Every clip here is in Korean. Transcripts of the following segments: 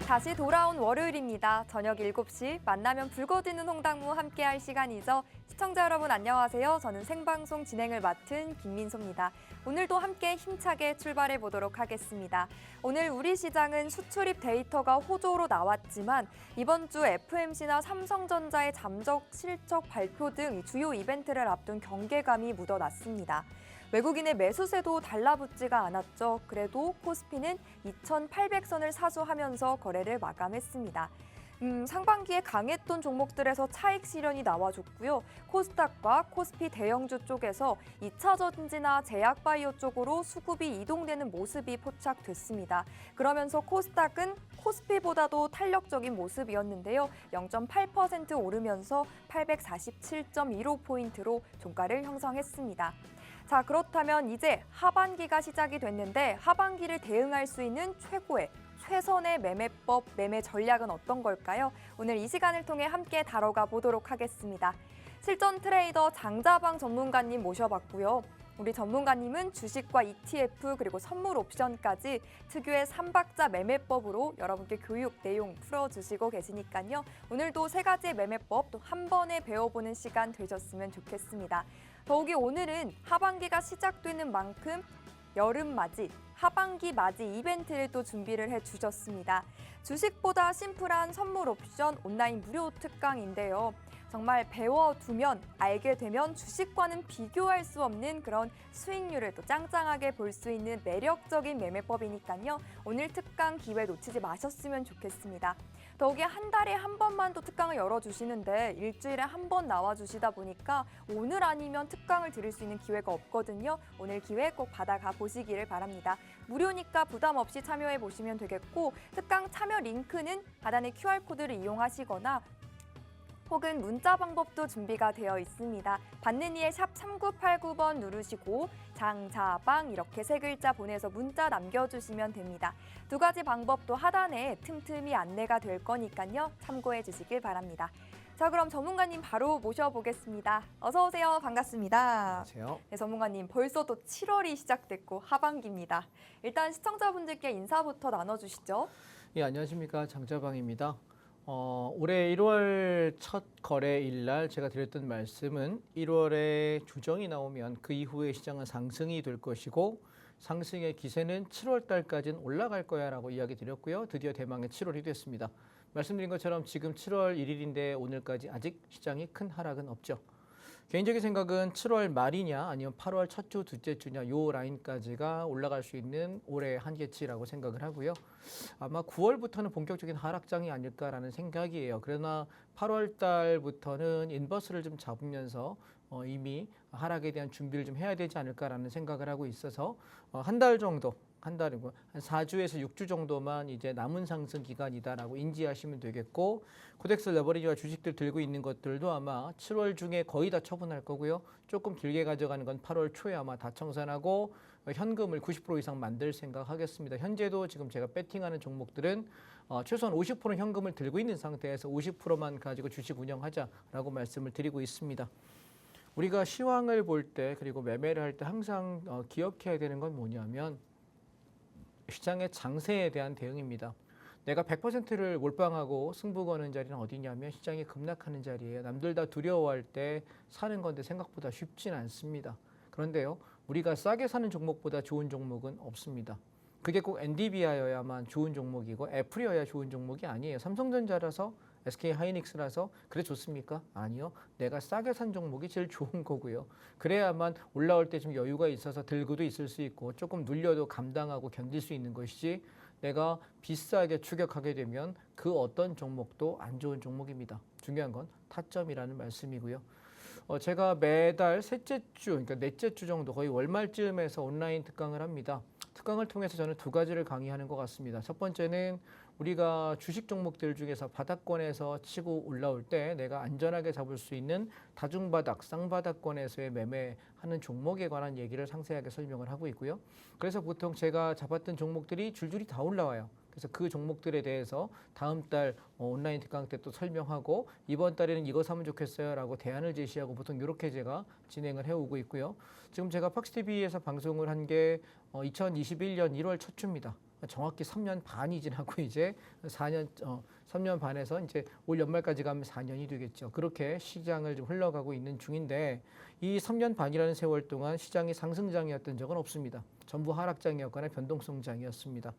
다시 돌아온 월요일입니다. 저녁 7시 만나면 불거지는 홍당무 함께할 시간이죠. 시청자 여러분 안녕하세요. 저는 생방송 진행을 맡은 김민소입니다. 오늘도 함께 힘차게 출발해 보도록 하겠습니다. 오늘 우리 시장은 수출입 데이터가 호조로 나왔지만 이번 주 FMC나 삼성전자의 잠적 실적 발표 등 주요 이벤트를 앞둔 경계감이 묻어났습니다. 외국인의 매수세도 달라붙지가 않았죠. 그래도 코스피는 2,800선을 사수하면서 거래를 마감했습니다. 상반기에 강했던 종목들에서 차익 실현이 나와줬고요. 코스닥과 코스피 대형주 쪽에서 2차 전지나 제약바이오 쪽으로 수급이 이동되는 모습이 포착됐습니다. 그러면서 코스닥은 코스피보다도 탄력적인 모습이었는데요. 0.8% 오르면서 847.15포인트로 종가를 형성했습니다. 자, 그렇다면 이제 하반기가 시작이 됐는데 하반기를 대응할 수 있는 최선의 매매법, 매매 전략은 어떤 걸까요? 오늘 이 시간을 통해 함께 다뤄가 보도록 하겠습니다. 실전 트레이더 장자방 전문가님 모셔봤고요. 우리 전문가님은 주식과 ETF 그리고 선물 옵션까지 특유의 3박자 매매법으로 여러분께 교육 내용 풀어주시고 계시니까요. 오늘도 세 가지의 매매법 또 한 번에 배워보는 시간 되셨으면 좋겠습니다. 더욱이 오늘은 하반기가 시작되는 만큼 여름맞이, 하반기 맞이 이벤트를 또 준비를 해주셨습니다. 주식보다 심플한 선물 옵션 온라인 무료 특강인데요. 정말 배워두면 알게 되면 주식과는 비교할 수 없는 그런 수익률을 또 짱짱하게 볼 수 있는 매력적인 매매법이니까요. 오늘 특강 기회 놓치지 마셨으면 좋겠습니다. 더욱이 한 달에 한 번만 또 특강을 열어주시는데 일주일에 한 번 나와주시다 보니까 오늘 아니면 특강을 드릴 수 있는 기회가 없거든요. 오늘 기회 꼭 받아가 보시기를 바랍니다. 무료니까 부담 없이 참여해 보시면 되겠고 특강 참여 링크는 하단의 QR코드를 이용하시거나 혹은 문자 방법도 준비가 되어 있습니다. 받는 이에 샵 3989번 누르시고 장자방 이렇게 세 글자 보내서 문자 남겨주시면 됩니다. 두 가지 방법도 하단에 틈틈이 안내가 될 거니까요. 참고해 주시길 바랍니다. 자, 그럼 전문가님 바로 모셔보겠습니다. 어서 오세요. 반갑습니다. 안녕하세요. 네, 전문가님 벌써 또 7월이 시작됐고 하반기입니다. 일단 시청자분들께 인사부터 나눠주시죠. 예, 안녕하십니까. 장자방입니다. 올해 1월 첫 거래일 날 제가 드렸던 말씀은 1월에 조정이 나오면 그 이후에 시장은 상승이 될 것이고 상승의 기세는 7월 달까지는 올라갈 거야 라고 이야기 드렸고요. 드디어 대망의 7월이 됐습니다. 말씀드린 것처럼 지금 7월 1일인데 오늘까지 아직 시장이 큰 하락은 없죠. 개인적인 생각은 7월 말이냐 아니면 8월 첫 주, 둘째 주냐 요 라인까지가 올라갈 수 있는 올해 한계치라고 생각을 하고요. 아마 9월부터는 본격적인 하락장이 아닐까라는 생각이에요. 그러나 8월 달부터는 인버스를 좀 잡으면서 이미 하락에 대한 준비를 좀 해야 되지 않을까라는 생각을 하고 있어서 한 달 정도 한 달이고 한 4주에서 6주 정도만 이제 남은 상승 기간이다라고 인지하시면 되겠고 코덱스 레버리지와 주식들 들고 있는 것들도 아마 7월 중에 거의 다 처분할 거고요. 조금 길게 가져가는 건 8월 초에 아마 다 청산하고 현금을 90% 이상 만들 생각하겠습니다. 현재도 지금 제가 배팅하는 종목들은 최소한 50% 현금을 들고 있는 상태에서 50%만 가지고 주식 운영하자라고 말씀을 드리고 있습니다. 우리가 시황을 볼 때 그리고 매매를 할 때 항상 기억해야 되는 건 뭐냐면 시장의 장세에 대한 대응입니다. 내가 100%를 몰빵하고 승부 거는 자리는 어디냐면 시장이 급락하는 자리예요. 남들 다 두려워할 때 사는 건데 생각보다 쉽진 않습니다. 그런데요, 우리가 싸게 사는 종목보다 좋은 종목은 없습니다. 그게 꼭 엔디비아여야만 좋은 종목이고 애플이어야 좋은 종목이 아니에요. 삼성전자라서 SK하이닉스라서 그래 좋습니까? 아니요. 내가 싸게 산 종목이 제일 좋은 거고요. 그래야만 올라올 때 좀 여유가 있어서 들고도 있을 수 있고 조금 눌려도 감당하고 견딜 수 있는 것이지 내가 비싸게 추격하게 되면 그 어떤 종목도 안 좋은 종목입니다. 중요한 건 타점이라는 말씀이고요. 제가 매달 셋째 주, 그러니까 넷째 주 정도 거의 월말쯤에서 온라인 특강을 합니다. 특강을 통해서 저는 두 가지를 강의하는 것 같습니다. 첫 번째는 우리가 주식 종목들 중에서 바닥권에서 치고 올라올 때 내가 안전하게 잡을 수 있는 다중바닥, 쌍바닥권에서의 매매 하는 종목에 관한 얘기를 상세하게 설명을 하고 있고요. 그래서 보통 제가 잡았던 종목들이 줄줄이 다 올라와요. 그래서 그 종목들에 대해서 다음 달 온라인 특강 때 또 설명하고 이번 달에는 이거 사면 좋겠어요 라고 대안을 제시하고 보통 이렇게 제가 진행을 해오고 있고요. 지금 제가 팍스TV에서 방송을 한 게 2021년 1월 첫 주입니다. 정확히 3년 반이 지나고 이제 3년 반에서 이제 올 연말까지 가면 4년이 되겠죠. 그렇게 시장을 좀 흘러가고 있는 중인데 이 3년 반이라는 세월 동안 시장이 상승장이었던 적은 없습니다. 전부 하락장이었거나 변동성장이었습니다.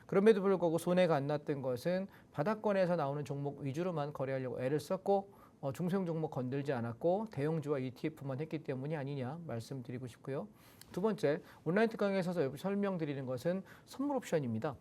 그럼에도 불구하고 손해가 안 났던 것은 바닥권에서 나오는 종목 위주로만 거래하려고 애를 썼고 중소형 종목 건들지 않았고 대형주와 ETF만 했기 때문이 아니냐 말씀드리고 싶고요. 두 번째, 온라인 특강에서 설명드리는 것은 선물 옵션입니다.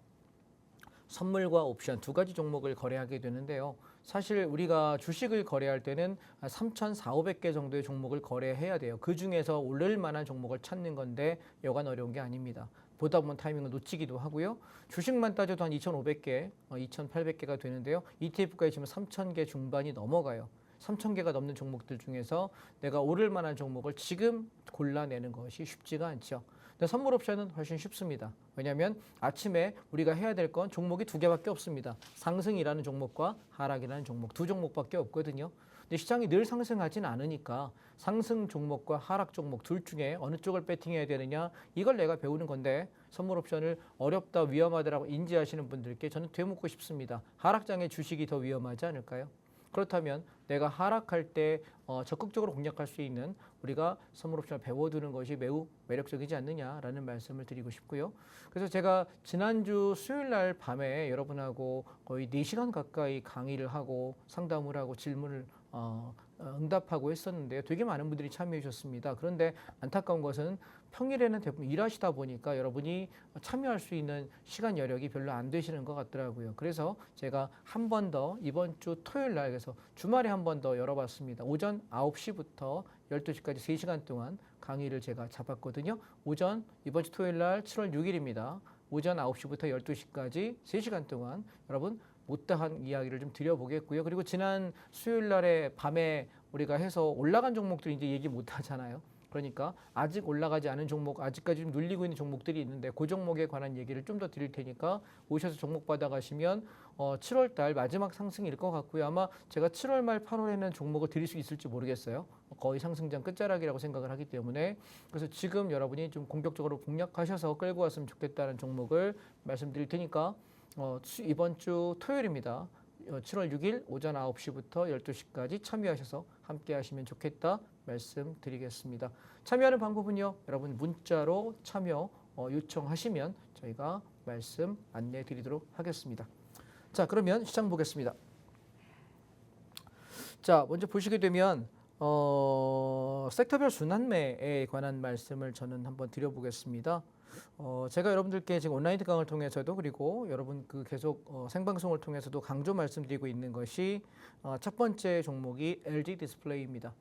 선물과 옵션 두 가지 종목을 거래하게 되는데요. 사실 우리가 주식을 거래할 때는 3,400개 정도의 종목을 거래해야 돼요. 그중에서 오를 만한 종목을 찾는 건데 여간 어려운 게 아닙니다. 보다 보면 타이밍을 놓치기도 하고요. 주식만 따져도 한 2,500개, 2,800개가 되는데요. ETF까지 치면 3,000개 중반이 넘어가요. 3,000개가 넘는 종목들 중에서 내가 오를 만한 종목을 지금 골라내는 것이 쉽지가 않죠. 근데 선물 옵션은 훨씬 쉽습니다. 왜냐하면 아침에 우리가 해야 될 건 종목이 두 개밖에 없습니다. 상승이라는 종목과 하락이라는 종목 두 종목밖에 없거든요. 근데 시장이 늘 상승하진 않으니까 상승 종목과 하락 종목 둘 중에 어느 쪽을 배팅해야 되느냐 이걸 내가 배우는 건데 선물 옵션을 어렵다 위험하다라고 인지하시는 분들께 저는 되묻고 싶습니다. 하락장의 주식이 더 위험하지 않을까요? 그렇다면 내가 하락할 때 적극적으로 공략할 수 있는 우리가 선물 옵션을 배워두는 것이 매우 매력적이지 않느냐라는 말씀을 드리고 싶고요. 그래서 제가 지난주 수요일 날 밤에 여러분하고 거의 4시간 가까이 강의를 하고 상담을 하고 질문을 응답하고 했었는데요. 되게 많은 분들이 참여해 주셨습니다. 그런데 안타까운 것은 평일에는 대부분 일하시다 보니까 여러분이 참여할 수 있는 시간 여력이 별로 안 되시는 것 같더라고요. 그래서 제가 한 번 더 이번 주 토요일 날 그래서 주말에 한 번 더 열어봤습니다. 오전 9시부터 12시까지 3시간 동안 강의를 제가 잡았거든요. 오전 이번 주 토요일 날 7월 6일입니다. 오전 9시부터 12시까지 3시간 동안 여러분 못다한 이야기를 좀 드려보겠고요. 그리고 지난 수요일 날에 밤에 우리가 해서 올라간 종목들 이제 얘기 못 하잖아요. 그러니까 아직 올라가지 않은 종목, 아직까지 좀 눌리고 있는 종목들이 있는데 그 종목에 관한 얘기를 좀 더 드릴 테니까 오셔서 종목 받아가시면 7월 달 마지막 상승일 것 같고요. 아마 제가 7월 말 8월에는 종목을 드릴 수 있을지 모르겠어요. 거의 상승장 끝자락이라고 생각을 하기 때문에 그래서 지금 여러분이 좀 공격적으로 공략하셔서 끌고 왔으면 좋겠다는 종목을 말씀드릴 테니까 이번 주 토요일입니다. 7월 6일 오전 9시부터 12시까지 참여하셔서 함께 하시면 좋겠다 말씀드리겠습니다. 참여하는 방법은요. 여러분 문자로 참여 요청하시면 저희가 말씀 안내 드리도록 하겠습니다. 자, 그러면 시장 보겠습니다. 자, 먼저 보시게 되면 섹터별 순환매에 관한 말씀을 저는 한번 드려보겠습니다. 제가 여러분들께 지금 온라인 특강을 통해서도 그리고 여러분 그 계속 생방송을 통해서도 강조 말씀드리고 있는 것이 첫 번째 종목이 LG 디스플레이입니다.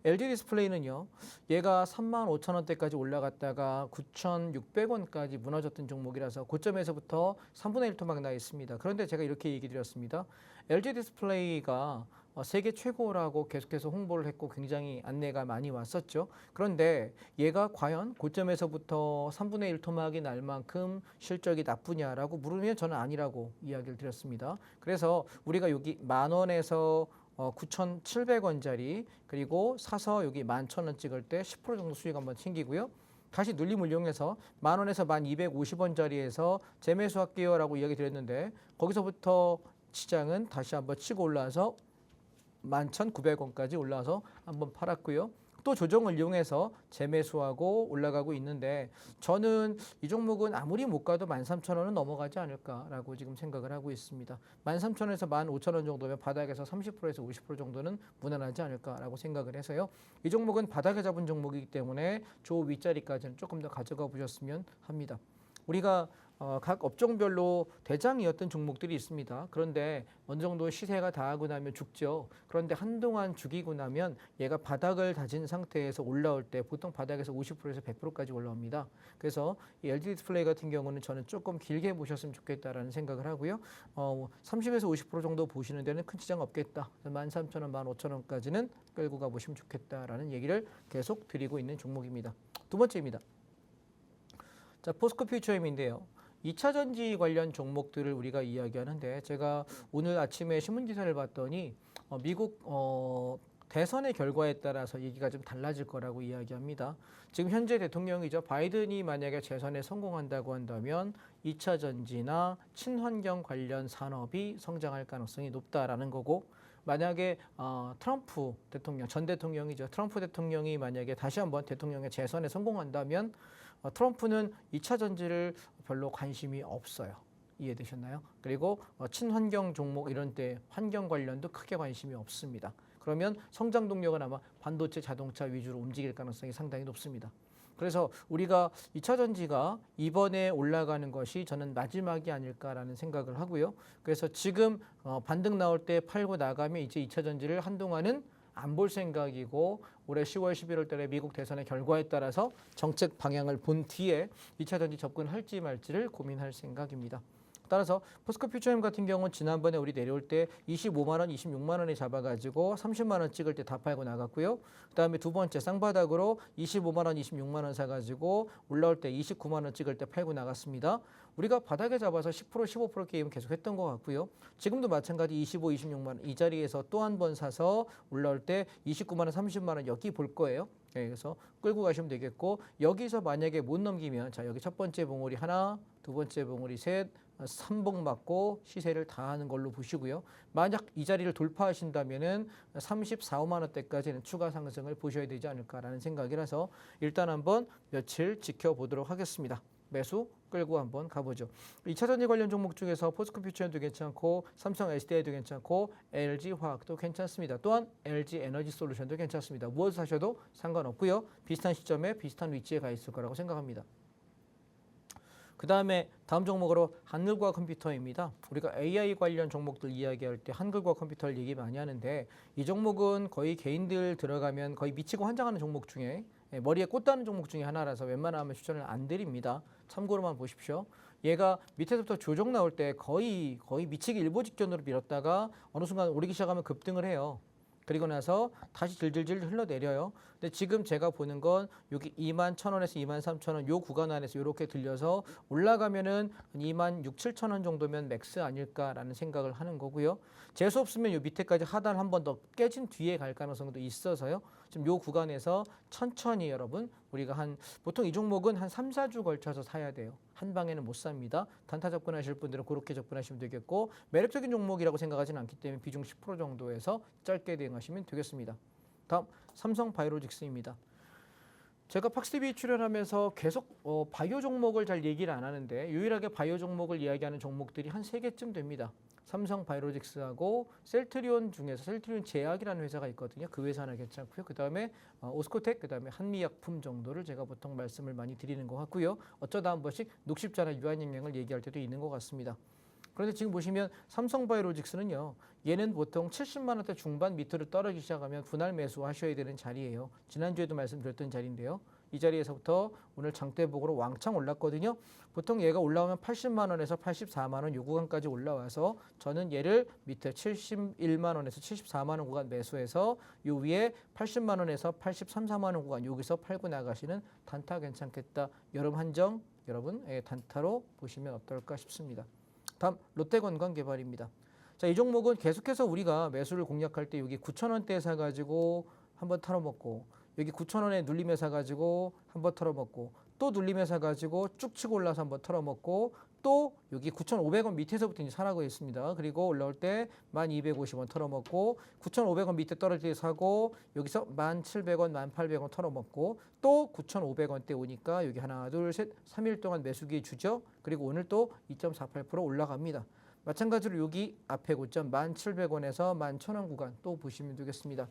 LG 디스플레이는요, 얘가 35,000원대까지 올라갔다가 9,600원까지 무너졌던 종목이라서 고점에서부터 3분의 1 토막 나 있습니다. 그런데 제가 이렇게 얘기 드렸습니다. LG 디스플레이가 세계 최고라고 계속해서 홍보를 했고 굉장히 안내가 많이 왔었죠. 그런데 얘가 과연 고점에서부터 3분의 1 토막이 날 만큼 실적이 나쁘냐라고 물으면 저는 아니라고 이야기를 드렸습니다. 그래서 우리가 여기 10,000원에서 9,700원짜리 그리고 사서 여기 11,000원 찍을 때 10% 정도 수익 한번 챙기고요. 다시 눌림을 이용해서 10,000원에서 1,250원짜리에서 재매수할게요라고 이야기 드렸는데 거기서부터 시장은 다시 한번 치고 올라와서 11,900원까지 올라와서 한번 팔았고요. 또 조정을 이용해서 재매수하고 올라가고 있는데 저는 이 종목은 아무리 못 가도 13,000원은 넘어가지 않을까라고 지금 생각을 하고 있습니다. 13,000원에서 15,000원 정도면 바닥에서 30%에서 50% 정도는 무난하지 않을까라고 생각을 해서요. 이 종목은 바닥에 잡은 종목이기 때문에 저 윗자리까지는 조금 더 가져가 보셨으면 합니다. 우리가 각 업종별로 대장이었던 종목들이 있습니다. 그런데 어느 정도 시세가 닿고 나면 죽죠. 그런데 한동안 죽이고 나면 얘가 바닥을 다진 상태에서 올라올 때 보통 바닥에서 50%에서 100%까지 올라옵니다. 그래서 이 LG 디스플레이 같은 경우는 저는 조금 길게 보셨으면 좋겠다라는 생각을 하고요. 30에서 50% 정도 보시는 데는 큰 지장 없겠다. 13,000원, 15,000원까지는 끌고 가보시면 좋겠다라는 얘기를 계속 드리고 있는 종목입니다. 두 번째입니다. 자, 포스코 퓨처엠인데요. 2차 전지 관련 종목들을 우리가 이야기하는데 제가 오늘 아침에 신문 기사를 봤더니 미국 대선의 결과에 따라서 얘기가 좀 달라질 거라고 이야기합니다. 지금 현재 대통령이죠. 바이든이 만약에 재선에 성공한다고 한다면 2차 전지나 친환경 관련 산업이 성장할 가능성이 높다라는 거고 만약에 트럼프 대통령, 전 대통령이죠. 트럼프 대통령이 만약에 다시 한번 대통령의 재선에 성공한다면 트럼프는 2차 전지를 별로 관심이 없어요. 이해되셨나요? 그리고 친환경 종목 이런 때 환경 관련도 크게 관심이 없습니다. 그러면 성장 동력은 아마 반도체, 자동차 위주로 움직일 가능성이 상당히 높습니다. 그래서 우리가 2차 전지가 이번에 올라가는 것이 저는 마지막이 아닐까라는 생각을 하고요. 그래서 지금 반등 나올 때 팔고 나가면 이제 2차 전지를 한동안은 안 볼 생각이고 올해 10월, 11월 달에 미국 대선의 결과에 따라서 정책 방향을 본 뒤에 2차 전지 접근할지 말지를 고민할 생각입니다. 따라서 포스코 퓨처엠 같은 경우는 지난번에 우리 내려올 때 25만 원, 26만 원에 잡아가지고 30만 원 찍을 때 다 팔고 나갔고요. 그다음에 두 번째 쌍바닥으로 25만 원, 26만 원 사가지고 올라올 때 29만 원 찍을 때 팔고 나갔습니다. 우리가 바닥에 잡아서 10%, 15% 게임 계속 했던 것 같고요. 지금도 마찬가지 25, 26만 원 이 자리에서 또 한 번 사서 올라올 때 29만 원, 30만 원 여기 볼 거예요. 그래서 끌고 가시면 되겠고 여기서 만약에 못 넘기면 자 여기 첫 번째 봉우리 하나, 두 번째 봉우리 셋, 3봉 맞고 시세를 다 하는 걸로 보시고요. 만약 이 자리를 돌파하신다면은 34, 5만 원대까지는 추가 상승을 보셔야 되지 않을까라는 생각이라서 일단 한번 며칠 지켜보도록 하겠습니다. 매수 끌고 한번 가보죠. 2차 전지 관련 종목 중에서 포스코 퓨처엠도 괜찮고 삼성 SDI도 괜찮고 LG 화학도 괜찮습니다. 또한 LG 에너지 솔루션도 괜찮습니다. 무엇을 사셔도 상관없고요. 비슷한 시점에 비슷한 위치에 가 있을 거라고 생각합니다. 그 다음에 다음 종목으로 한글과 컴퓨터입니다. 우리가 AI 관련 종목들 이야기할 때 한글과 컴퓨터를 얘기 많이 하는데 이 종목은 거의 개인들 들어가면 거의 미치고 환장하는 종목 중에 머리에 꽂다는 종목 중에 하나라서 웬만하면 추천을 안 드립니다. 참고로만 보십시오. 얘가 밑에서부터 조정 나올 때 거의 미치기 일보 직전으로 밀었다가 어느 순간 오르기 시작하면 급등을 해요. 그리고 나서 다시 질질질 흘러내려요. 근데 지금 제가 보는 건 여기 21,000원에서 23,000원 요 구간 안에서 이렇게 들려서 올라가면은 26,000원 정도면 맥스 아닐까라는 생각을 하는 거고요. 재수 없으면 요 밑에까지 하단 한 번 더 깨진 뒤에 갈 가능성도 있어서요. 지금 요 구간에서 천천히 여러분 우리가 보통 이 종목은 한 3, 4주 걸쳐서 사야 돼요. 한 방에는 못 삽니다. 단타 접근하실 분들은 그렇게 접근하시면 되겠고 매력적인 종목이라고 생각하지는 않기 때문에 비중 10% 정도에서 짧게 대응하시면 되겠습니다. 다음 삼성 바이오로직스입니다. 제가 팍스TV 출연하면서 계속 바이오 종목을 잘 얘기를 안 하는데 유일하게 바이오 종목을 이야기하는 종목들이 한 3개쯤 됩니다. 삼성 바이오로직스하고 셀트리온 중에서 셀트리온 제약이라는 회사가 있거든요. 그 회사 하나 괜찮고요. 그다음에 오스코텍, 그다음에 한미약품 정도를 제가 보통 말씀을 많이 드리는 것 같고요. 어쩌다 한 번씩 녹십자나 유한영양을 얘기할 때도 있는 것 같습니다. 그런데 지금 보시면 삼성바이오로직스는요. 얘는 보통 70만 원대 중반 밑으로 떨어지기 시작하면 분할 매수하셔야 되는 자리예요. 지난주에도 말씀드렸던 자리인데요. 이 자리에서부터 오늘 장대복으로 왕창 올랐거든요. 보통 얘가 올라오면 80만 원에서 84만 원 요 구간까지 올라와서 저는 얘를 밑에 71만 원에서 74만 원 구간 매수해서 요 위에 80만 원에서 83, 4만 원 구간 여기서 팔고 나가시는 단타 괜찮겠다. 여름 한정 여러분 단타로 보시면 어떨까 싶습니다. 다음 롯데건강개발입니다. 자, 이 종목은 계속해서 우리가 매수를 공략할 때 여기 9,000원대에 사가지고 한번 털어먹고 여기 9,000원에 눌림에 사가지고 한번 털어먹고 또 눌림에 사가지고 쭉 치고 올라서 한번 털어먹고 또 여기 9,500원 밑에서부터 이제 사라고 했습니다. 그리고 올라올 때 1,250원 털어먹고 9,500원 밑에 떨어질 때 사고 여기서 1,700원, 1,800원 털어먹고 또 9,500원대 오니까 여기 하나, 둘, 셋, 3일 동안 매수기 주죠. 그리고 오늘 또 2.48% 올라갑니다. 마찬가지로 여기 앞에 고점 1,700원에서 11,000원 구간 또 보시면 되겠습니다.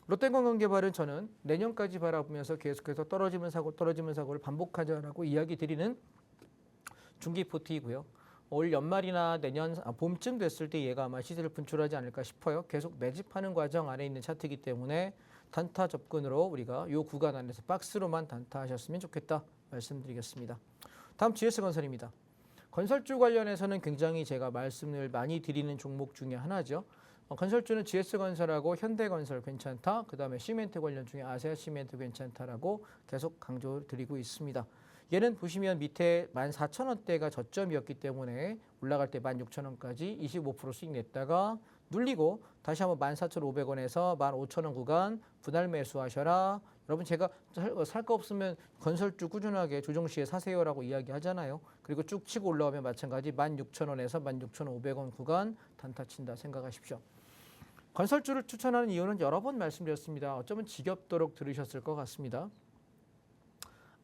롯데건강개발은 저는 내년까지 바라보면서 계속해서 떨어지면 사고 떨어지면 사고를 반복하자라고 이야기 드리는 중기포트이고요. 올 연말이나 내년 봄쯤 됐을 때 얘가 아마 시세를 분출하지 않을까 싶어요. 계속 매집하는 과정 안에 있는 차트이기 때문에 단타 접근으로 우리가 이 구간 안에서 박스로만 단타하셨으면 좋겠다 말씀드리겠습니다. 다음 GS건설입니다. 건설주 관련해서는 굉장히 제가 말씀을 많이 드리는 종목 중에 하나죠. 건설주는 GS건설하고 현대건설 괜찮다. 그 다음에 시멘트 관련 중에 아세아시멘트 괜찮다라고 계속 강조드리고 있습니다. 얘는 보시면 밑에 14,000원대가 저점이었기 때문에 올라갈 때 16,000원까지 25% 수익 냈다가 눌리고 다시 한번 14,500원에서 15,000원 구간 분할 매수하셔라. 여러분 제가 살 거 없으면 건설주 꾸준하게 조정 시에 사세요라고 이야기하잖아요. 그리고 쭉 치고 올라오면 마찬가지 16,000원에서 16,500원 구간 단타 친다 생각하십시오. 건설주를 추천하는 이유는 여러 번 말씀드렸습니다. 어쩌면 지겹도록 들으셨을 것 같습니다.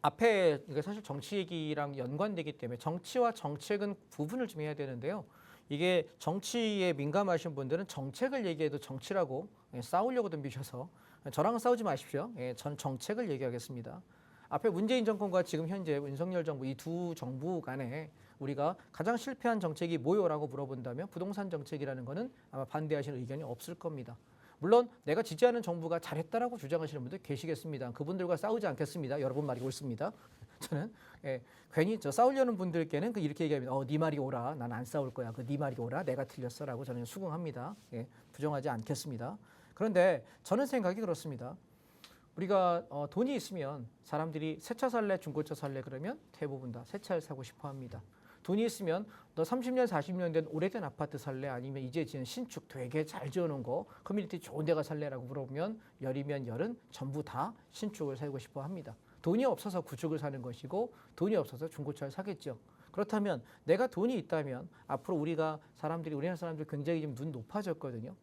앞에 이게 사실 정치 얘기랑 연관되기 때문에 정치와 정책은 구분을 좀 해야 되는데요. 이게 정치에 민감하신 분들은 정책을 얘기해도 정치라고 싸우려고 덤비셔서 저랑은 싸우지 마십시오. 전 정책을 얘기하겠습니다. 앞에 문재인 정권과 지금 현재 윤석열 정부 이 두 정부 간에 우리가 가장 실패한 정책이 뭐요라고 물어본다면 부동산 정책이라는 거는 아마 반대하시는 의견이 없을 겁니다. 물론 내가 지지하는 정부가 잘했다라고 주장하시는 분들 계시겠습니다. 그분들과 싸우지 않겠습니다. 여러분 말이 옳습니다. 저는 괜히 싸우려는 분들께는 이렇게 얘기합니다. 네 말이 옳아. 난 안 싸울 거야. 네 말이 옳아. 내가 틀렸어라고 저는 수긍합니다. 부정하지 않겠습니다. 그런데 저는 생각이 그렇습니다. 우리가 돈이 있으면 사람들이 새 차 살래, 중고차 살래 그러면 대부분 다 새 차를 사고 싶어 합니다. 돈이 있으면 너 30년, 40년 된 오래된 아파트 살래? 아니면 이제 지은 신축 되게 잘 지어놓은 거 커뮤니티 좋은 데가 살래라고 물어보면 열이면 열은 전부 다 신축을 사고 싶어 합니다. 돈이 없어서 구축을 사는 것이고 돈이 없어서 중고차를 사겠죠. 그렇다면 내가 돈이 있다면 앞으로 우리나라 사람들 굉장히 좀 눈 높아졌거든요.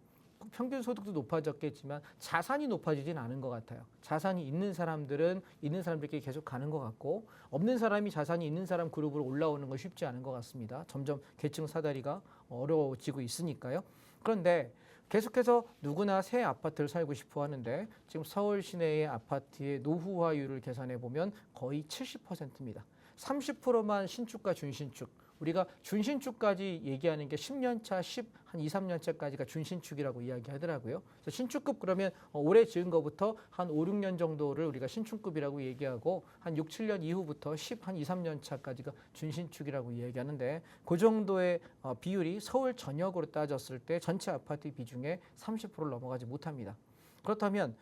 평균 소득도 높아졌겠지만 자산이 높아지진 않은 것 같아요. 자산이 있는 사람들은 있는 사람들끼리 계속 가는 것 같고 없는 사람이 자산이 있는 사람 그룹으로 올라오는 건 쉽지 않은 것 같습니다. 점점 계층 사다리가 어려워지고 있으니까요. 그런데 계속해서 누구나 새 아파트를 살고 싶어 하는데 지금 서울 시내의 아파트의 노후화율을 계산해 보면 거의 70%입니다. 30%만 신축과 준신축. 우리가 준신축까지 얘기하는 게 10년 차, 한 2, 3년 차까지가 준신축이라고 이야기하더라고요. 그래서 신축급 그러면 올해 지은 것부터 한 5, 6년 정도를 우리가 신축급이라고 얘기하고 한 6, 7년 이후부터 한 2, 3년 차까지가 준신축이라고 이야기하는데 그 정도의 비율이 서울 전역으로 따졌을 때 전체 아파트 비중의 30%를 넘어가지 못합니다. 그렇다면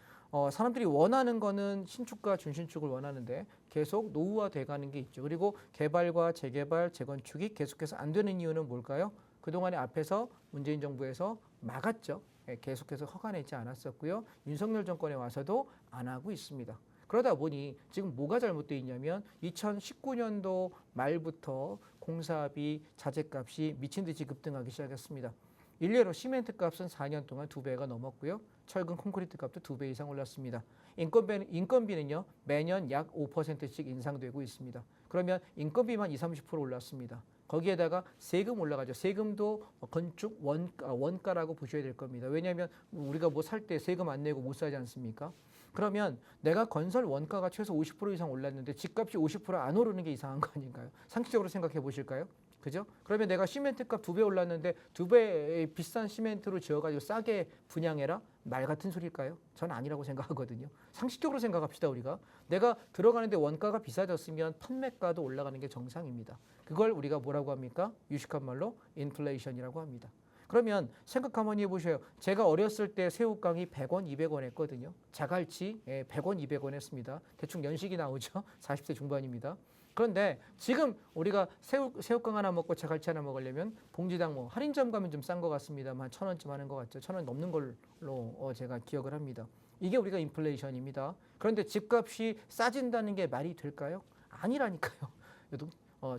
사람들이 원하는 거는 신축과 준신축을 원하는데 계속 노후화돼 가는 게 있죠. 그리고 개발과 재개발, 재건축이 계속해서 안 되는 이유는 뭘까요? 그동안에 앞에서 문재인 정부에서 막았죠. 계속해서 허가내지 않았었고요. 윤석열 정권에 와서도 안 하고 있습니다. 그러다 보니 지금 뭐가 잘못되어 있냐면 2019년도 말부터 공사비, 자재값이 미친 듯이 급등하기 시작했습니다. 일례로 시멘트 값은 4년 동안 2배가 넘었고요. 철근 콘크리트 값도 2배 이상 올랐습니다. 인건비는요. 매년 약 5%씩 인상되고 있습니다. 그러면 인건비만 20, 30% 올랐습니다. 거기에다가 세금 올라가죠. 세금도 건축 원가라고 보셔야 될 겁니다. 왜냐하면 우리가 뭐 살 때 세금 안 내고 못 사지 않습니까? 그러면 내가 건설 원가가 최소 50% 이상 올랐는데 집값이 50%안 오르는 게 이상한 거 아닌가요? 상식적으로 생각해 보실까요? 그죠? 그러면 내가 시멘트 값 2배 올랐는데 2배 비싼 시멘트로 지어가지고 싸게 분양해라? 말 같은 소리일까요? 저는 아니라고 생각하거든요. 상식적으로 생각합시다 우리가. 내가 들어가는데 원가가 비싸졌으면 판매가도 올라가는 게 정상입니다. 그걸 우리가 뭐라고 합니까? 유식한 말로 인플레이션이라고 합니다. 그러면 생각 한번 해보셔요. 제가 어렸을 때 새우깡이 100원, 200원 했거든요. 자갈치 100원, 200원 했습니다. 대충 연식이 나오죠. 40대 중반입니다. 그런데 지금 우리가 새우깡 하나 먹고 자갈치 하나 먹으려면 봉지당 할인점 가면 좀 싼 것 같습니다만 1,000원쯤 하는 것 같죠. 1,000원 넘는 걸로 제가 기억을 합니다. 이게 우리가 인플레이션입니다. 그런데 집값이 싸진다는 게 말이 될까요? 아니라니까요.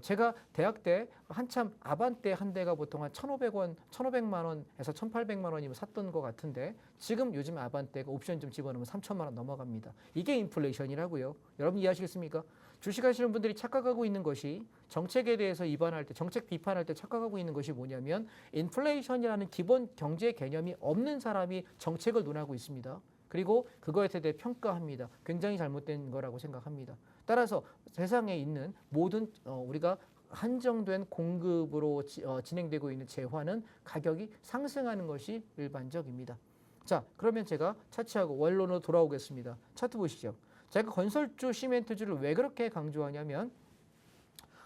제가 대학 때 한참 아반떼 한 대가 보통 한 1,500원, 1,500만 원에서 1,800만 원이면 샀던 것 같은데 지금 요즘 아반떼가 옵션 좀 집어넣으면 3,000만 원 넘어갑니다. 이게 인플레이션이라고요. 여러분 이해하시겠습니까? 주식하시는 분들이 착각하고 있는 것이 정책에 대해서 정책 비판할 때 착각하고 있는 것이 뭐냐면 인플레이션이라는 기본 경제 개념이 없는 사람이 정책을 논하고 있습니다. 그리고 그거에 대해 평가합니다. 굉장히 잘못된 거라고 생각합니다. 따라서 세상에 있는 모든 우리가 한정된 공급으로 진행되고 있는 재화는 가격이 상승하는 것이 일반적입니다. 자, 그러면 제가 차치하고 원론으로 돌아오겠습니다. 차트 보시죠. 제가 건설주, 시멘트주를 왜 그렇게 강조하냐면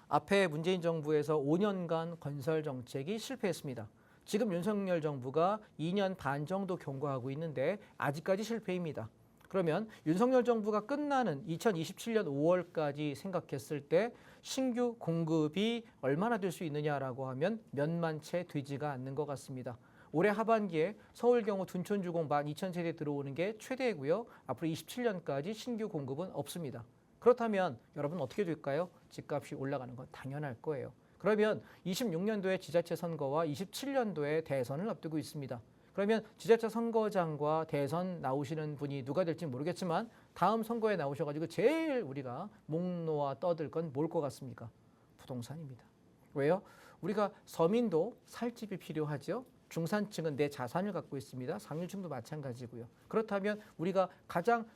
앞에 문재인 정부에서 5년간 건설 정책이 실패했습니다. 지금 윤석열 정부가 2년 반 정도 경과하고 있는데 아직까지 실패입니다. 그러면 윤석열 정부가 끝나는 2027년 5월까지 생각했을 때 신규 공급이 얼마나 될 수 있느냐라고 하면 몇만 채 되지가 않는 것 같습니다. 올해 하반기에 서울 경우 둔촌주공 12,000세대 들어오는 게 최대고요. 앞으로 27년까지 신규 공급은 없습니다. 그렇다면 여러분 어떻게 될까요? 집값이 올라가는 건 당연할 거예요. 그러면 26년도에 지자체 선거와 27년도에 대선을 앞두고 있습니다. 그러면 지자체 선거장과 대선 나오시는 분이 누가 될지 모르겠지만 다음 선거에 나오셔가지고 제일 우리가 목 놓아 떠들 건 뭘 것 같습니까? 부동산입니다. 왜요? 우리가 서민도 살 집이 필요하죠. 중산층은 내 자산을 갖고 있습니다. 상류층도 마찬가지고요. 그렇다면 우리가 가장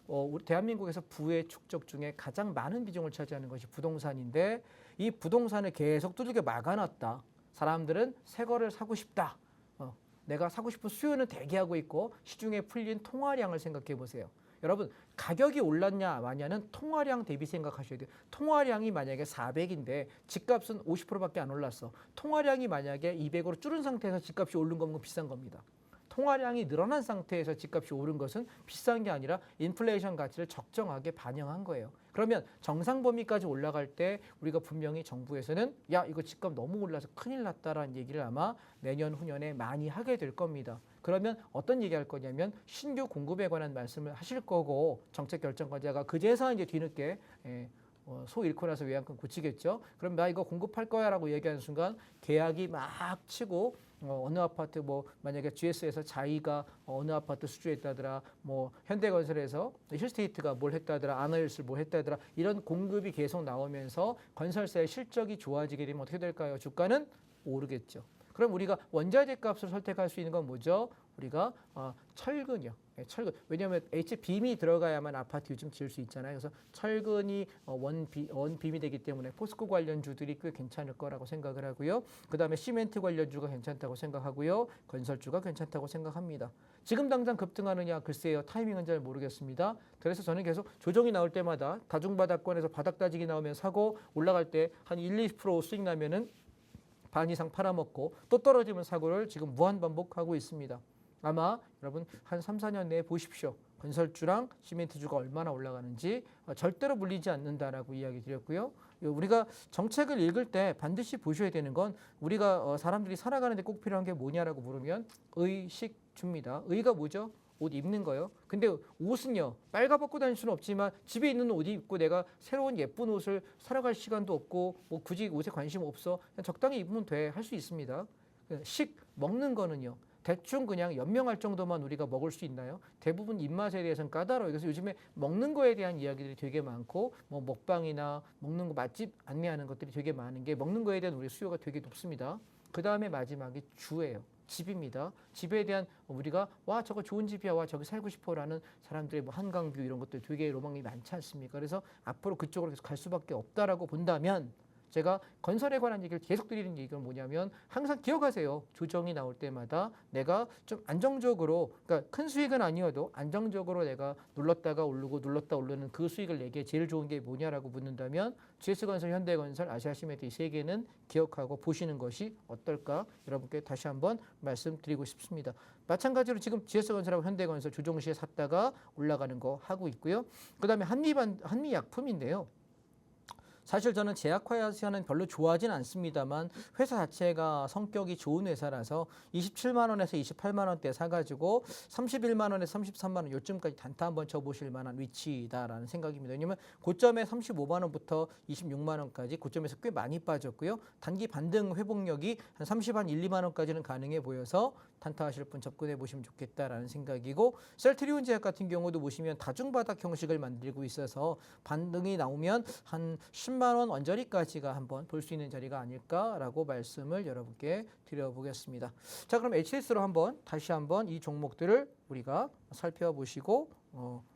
대한민국에서 부의 축적 중에 가장 많은 비중을 차지하는 것이 부동산인데 이 부동산을 계속 두들겨 막아놨다. 사람들은 새 거를 사고 싶다. 내가 사고 싶은 수요는 대기하고 있고 시중에 풀린 통화량을 생각해 보세요. 여러분 가격이 올랐냐 마냐는 통화량 대비 생각하셔야 돼요. 통화량이 만약에 400인데 집값은 50%밖에 안 올랐어. 통화량이 만약에 200으로 줄은 상태에서 집값이 오른 거면 비싼 겁니다. 통화량이 늘어난 상태에서 집값이 오른 것은 비싼 게 아니라 인플레이션 가치를 적정하게 반영한 거예요. 그러면 정상 범위까지 올라갈 때 우리가 분명히 정부에서는 야 이거 집값 너무 올라서 큰일 났다라는 얘기를 아마 내년 후년에 많이 하게 될 겁니다. 그러면 어떤 얘기할 거냐면 신규 공급에 관한 말씀을 하실 거고 정책 결정권자가 그제서 이제 뒤늦게 소 잃고 나서 외양간 고치겠죠. 그럼 나 이거 공급할 거야라고 얘기하는 순간 계약이 막 치고 어느 아파트 뭐 만약에 GS에서 자이가 어느 아파트 수주했다더라, 뭐 현대건설에서 힐스테이트가 뭘 했다더라, 아나힐스 뭘 했다더라 이런 공급이 계속 나오면서 건설사의 실적이 좋아지게 되면 어떻게 될까요? 주가는 오르겠죠. 그럼 우리가 원자재 값을 선택할 수 있는 건 뭐죠? 우리가 철근이요. 철근. 왜냐하면 H빔이 들어가야만 아파트 요즘 지을 수 있잖아요. 그래서 철근이 원빔이 되기 때문에 포스코 관련주들이 꽤 괜찮을 거라고 생각을 하고요. 그다음에 시멘트 관련주가 괜찮다고 생각하고요. 건설주가 괜찮다고 생각합니다. 지금 당장 급등하느냐 글쎄요. 타이밍은 잘 모르겠습니다. 그래서 저는 계속 조정이 나올 때마다 다중바닥권에서 바닥 따지기 나오면 사고 올라갈 때 한 1-2% 수익 나면은 반 이상 팔아먹고 또 떨어지면 사고를 지금 무한반복하고 있습니다. 아마 여러분 한 3-4년 내에 보십시오. 건설주랑 시멘트주가 얼마나 올라가는지 절대로 물리지 않는다라고 이야기 드렸고요. 우리가 정책을 읽을 때 반드시 보셔야 되는 건 우리가 사람들이 살아가는데 꼭 필요한 게 뭐냐라고 물으면 의식주입니다. 의가 뭐죠? 옷 입는 거요. 근데 옷은요 빨가벗고 다닐 수는 없지만 집에 있는 옷 입고 내가 새로운 예쁜 옷을 사러 갈 시간도 없고 뭐 굳이 옷에 관심 없어 그냥 적당히 입으면 돼 할 수 있습니다. 식 먹는 거는요 대충 그냥 연명할 정도만 우리가 먹을 수 있나요? 대부분 입맛에 대해서는 까다로워요. 그래서 요즘에 먹는 거에 대한 이야기들이 되게 많고 뭐 먹방이나 먹는 거 맛집 안내하는 것들이 되게 많은 게 먹는 거에 대한 우리 수요가 되게 높습니다. 그 다음에 마지막이 주예요. 집입니다. 집에 대한 우리가 와 저거 좋은 집이야 와 저기 살고 싶어라는 사람들의 뭐 한강뷰 이런 것들 되게 로망이 많지 않습니까? 그래서 앞으로 그쪽으로 계속 갈 수밖에 없다라고 본다면 제가 건설에 관한 얘기를 계속 드리는 얘기가 뭐냐면 항상 기억하세요. 조정이 나올 때마다 내가 좀 안정적으로 그러니까 큰 수익은 아니어도 안정적으로 내가 눌렀다가 오르고 눌렀다 오르는 그 수익을 내기에 제일 좋은 게 뭐냐라고 묻는다면 GS건설, 현대건설, 아시아시멘트 이 세 개는 기억하고 보시는 것이 어떨까 여러분께 다시 한번 말씀드리고 싶습니다. 마찬가지로 지금 GS건설하고 현대건설 조정시에 샀다가 올라가는 거 하고 있고요. 그다음에 한미약품인데요. 사실 저는 제약회사는 별로 좋아하진 않습니다만 회사 자체가 성격이 좋은 회사라서 27만 원에서 28만 원대 사가지고 31만 원에서 33만 원 요쯤까지 단타 한번 쳐보실 만한 위치다라는 생각입니다. 왜냐하면 고점에 35만 원부터 26만 원까지 고점에서 꽤 많이 빠졌고요. 단기 반등 회복력이 한 30한 1, 2만 원까지는 가능해 보여서 단타하실 분 접근해 보시면 좋겠다라는 생각이고 셀트리온 제약 같은 경우도 보시면 다중바닥 형식을 만들고 있어서 반등이 나오면 한 10만 원 언저리까지가 한번 볼 수 있는 자리가 아닐까라고 말씀을 여러분께 드려보겠습니다. 자, 그럼 HS로 다시 한번 이 종목들을 우리가 살펴보시고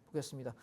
보겠습니다.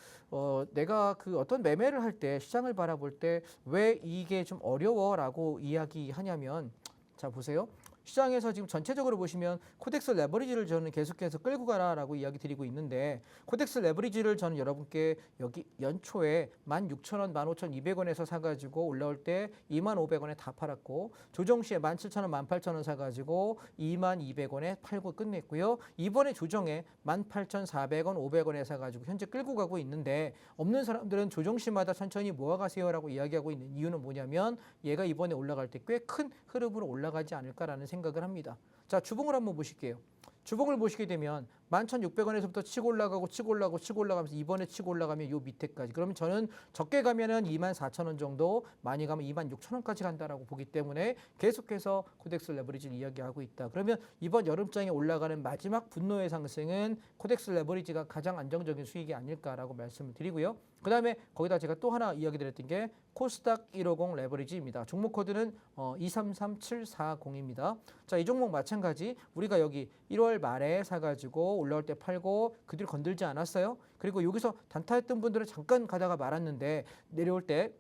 내가 그 어떤 매매를 할 때 시장을 바라볼 때 왜 이게 좀 어려워라고 이야기하냐면 자 보세요. 시장에서 지금 전체적으로 보시면 코덱스 레버리지를 저는 계속해서 끌고 가라라고 이야기 드리고 있는데 코덱스 레버리지를 저는 여러분께 여기 연초에 16,000원, 15,200원에서 사가지고 올라올 때 25,500원에 다 팔았고 조정 시에 17,000원, 18,000원 사가지고 22,200원에 팔고 끝냈고요. 이번에 조정에 18,400원, 500원에 사가지고 현재 끌고 가고 있는데 없는 사람들은 조정 시마다 천천히 모아가세요라고 이야기하고 있는 이유는 뭐냐면 얘가 이번에 올라갈 때 꽤 큰 흐름으로 올라가지 않을까라는 생각을 합니다. 자, 주봉을 한번 보실게요. 주봉을 보시게 되면 11,600원에서부터 치고 올라가고 치고 올라가고 치고 올라가면서 이번에 치고 올라가면 요 밑에까지. 그러면 저는 적게 가면은 24,000원 정도, 많이 가면 26,000원까지 간다라고 보기 때문에 계속해서 코덱스 레버리지를 이야기하고 있다. 그러면 이번 여름장에 올라가는 마지막 분노의 상승은 코덱스 레버리지가 가장 안정적인 수익이 아닐까라고 말씀을 드리고요. 그 다음에 거기다 제가 또 하나 이야기 드렸던 게 코스닥 150 레버리지입니다. 종목 코드는 233740입니다. 자, 이 종목 마찬가지 우리가 여기 1월 말에 사가지고 올라올 때 팔고 그 뒤로 건들지 않았어요. 그리고 여기서 단타했던 분들은 잠깐 가다가 말았는데 내려올 때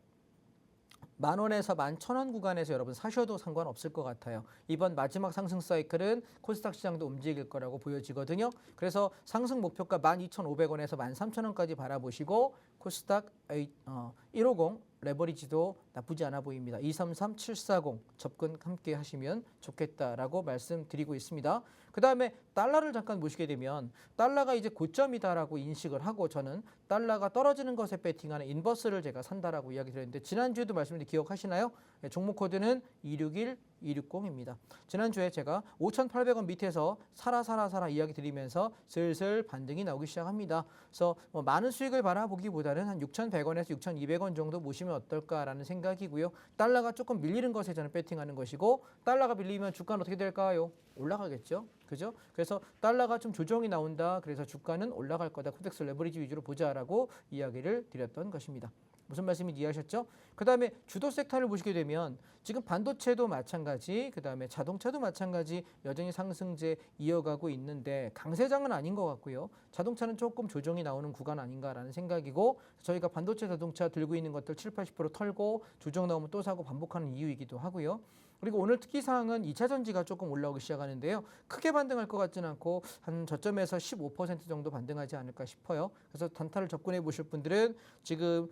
10,000원에서 11,000원 구간에서 여러분 사셔도 상관없을 것 같아요. 이번 마지막 상승 사이클은 코스닥 시장도 움직일 거라고 보여지거든요. 그래서 상승 목표가 12,500원에서 13,000원까지 바라보시고 코스닥 150 레버리지도 나쁘지 않아 보입니다. 233740 접근 함께 하시면 좋겠다라고 말씀드리고 있습니다. 그 다음에 달러를 잠깐 보시게 되면 달러가 이제 고점이다라고 인식을 하고 저는 달러가 떨어지는 것에 베팅하는 인버스를 제가 산다라고 이야기 드렸는데 지난주에도 말씀드린 기억하시나요? 네, 종목 코드는 261 260입니다. 지난주에 제가 5,800원 밑에서 사라 이야기 드리면서 슬슬 반등이 나오기 시작합니다. 그래서 많은 수익을 바라보기보다는 한 6,100원에서 6,200원 정도 보시면 어떨까라는 생각이고요. 달러가 조금 밀리는 것에 저는 배팅하는 것이고 달러가 밀리면 주가는 어떻게 될까요? 올라가겠죠. 그죠? 그래서 달러가 좀 조정이 나온다. 그래서 주가는 올라갈 거다. 코덱스 레버리지 위주로 보자라고 이야기를 드렸던 것입니다. 무슨 말씀인지 이해하셨죠? 그 다음에 주도 섹터를 보시게 되면 지금 반도체도 마찬가지, 그 다음에 자동차도 마찬가지 여전히 상승세 이어가고 있는데 강세장은 아닌 것 같고요. 자동차는 조금 조정이 나오는 구간 아닌가라는 생각이고 저희가 반도체 자동차 들고 있는 것들 7, 80% 털고 조정 나오면 또 사고 반복하는 이유이기도 하고요. 그리고 오늘 특기사항은 2차 전지가 조금 올라오기 시작하는데요. 크게 반등할 것 같지는 않고 한 저점에서 15% 정도 반등하지 않을까 싶어요. 그래서 단타를 접근해 보실 분들은 지금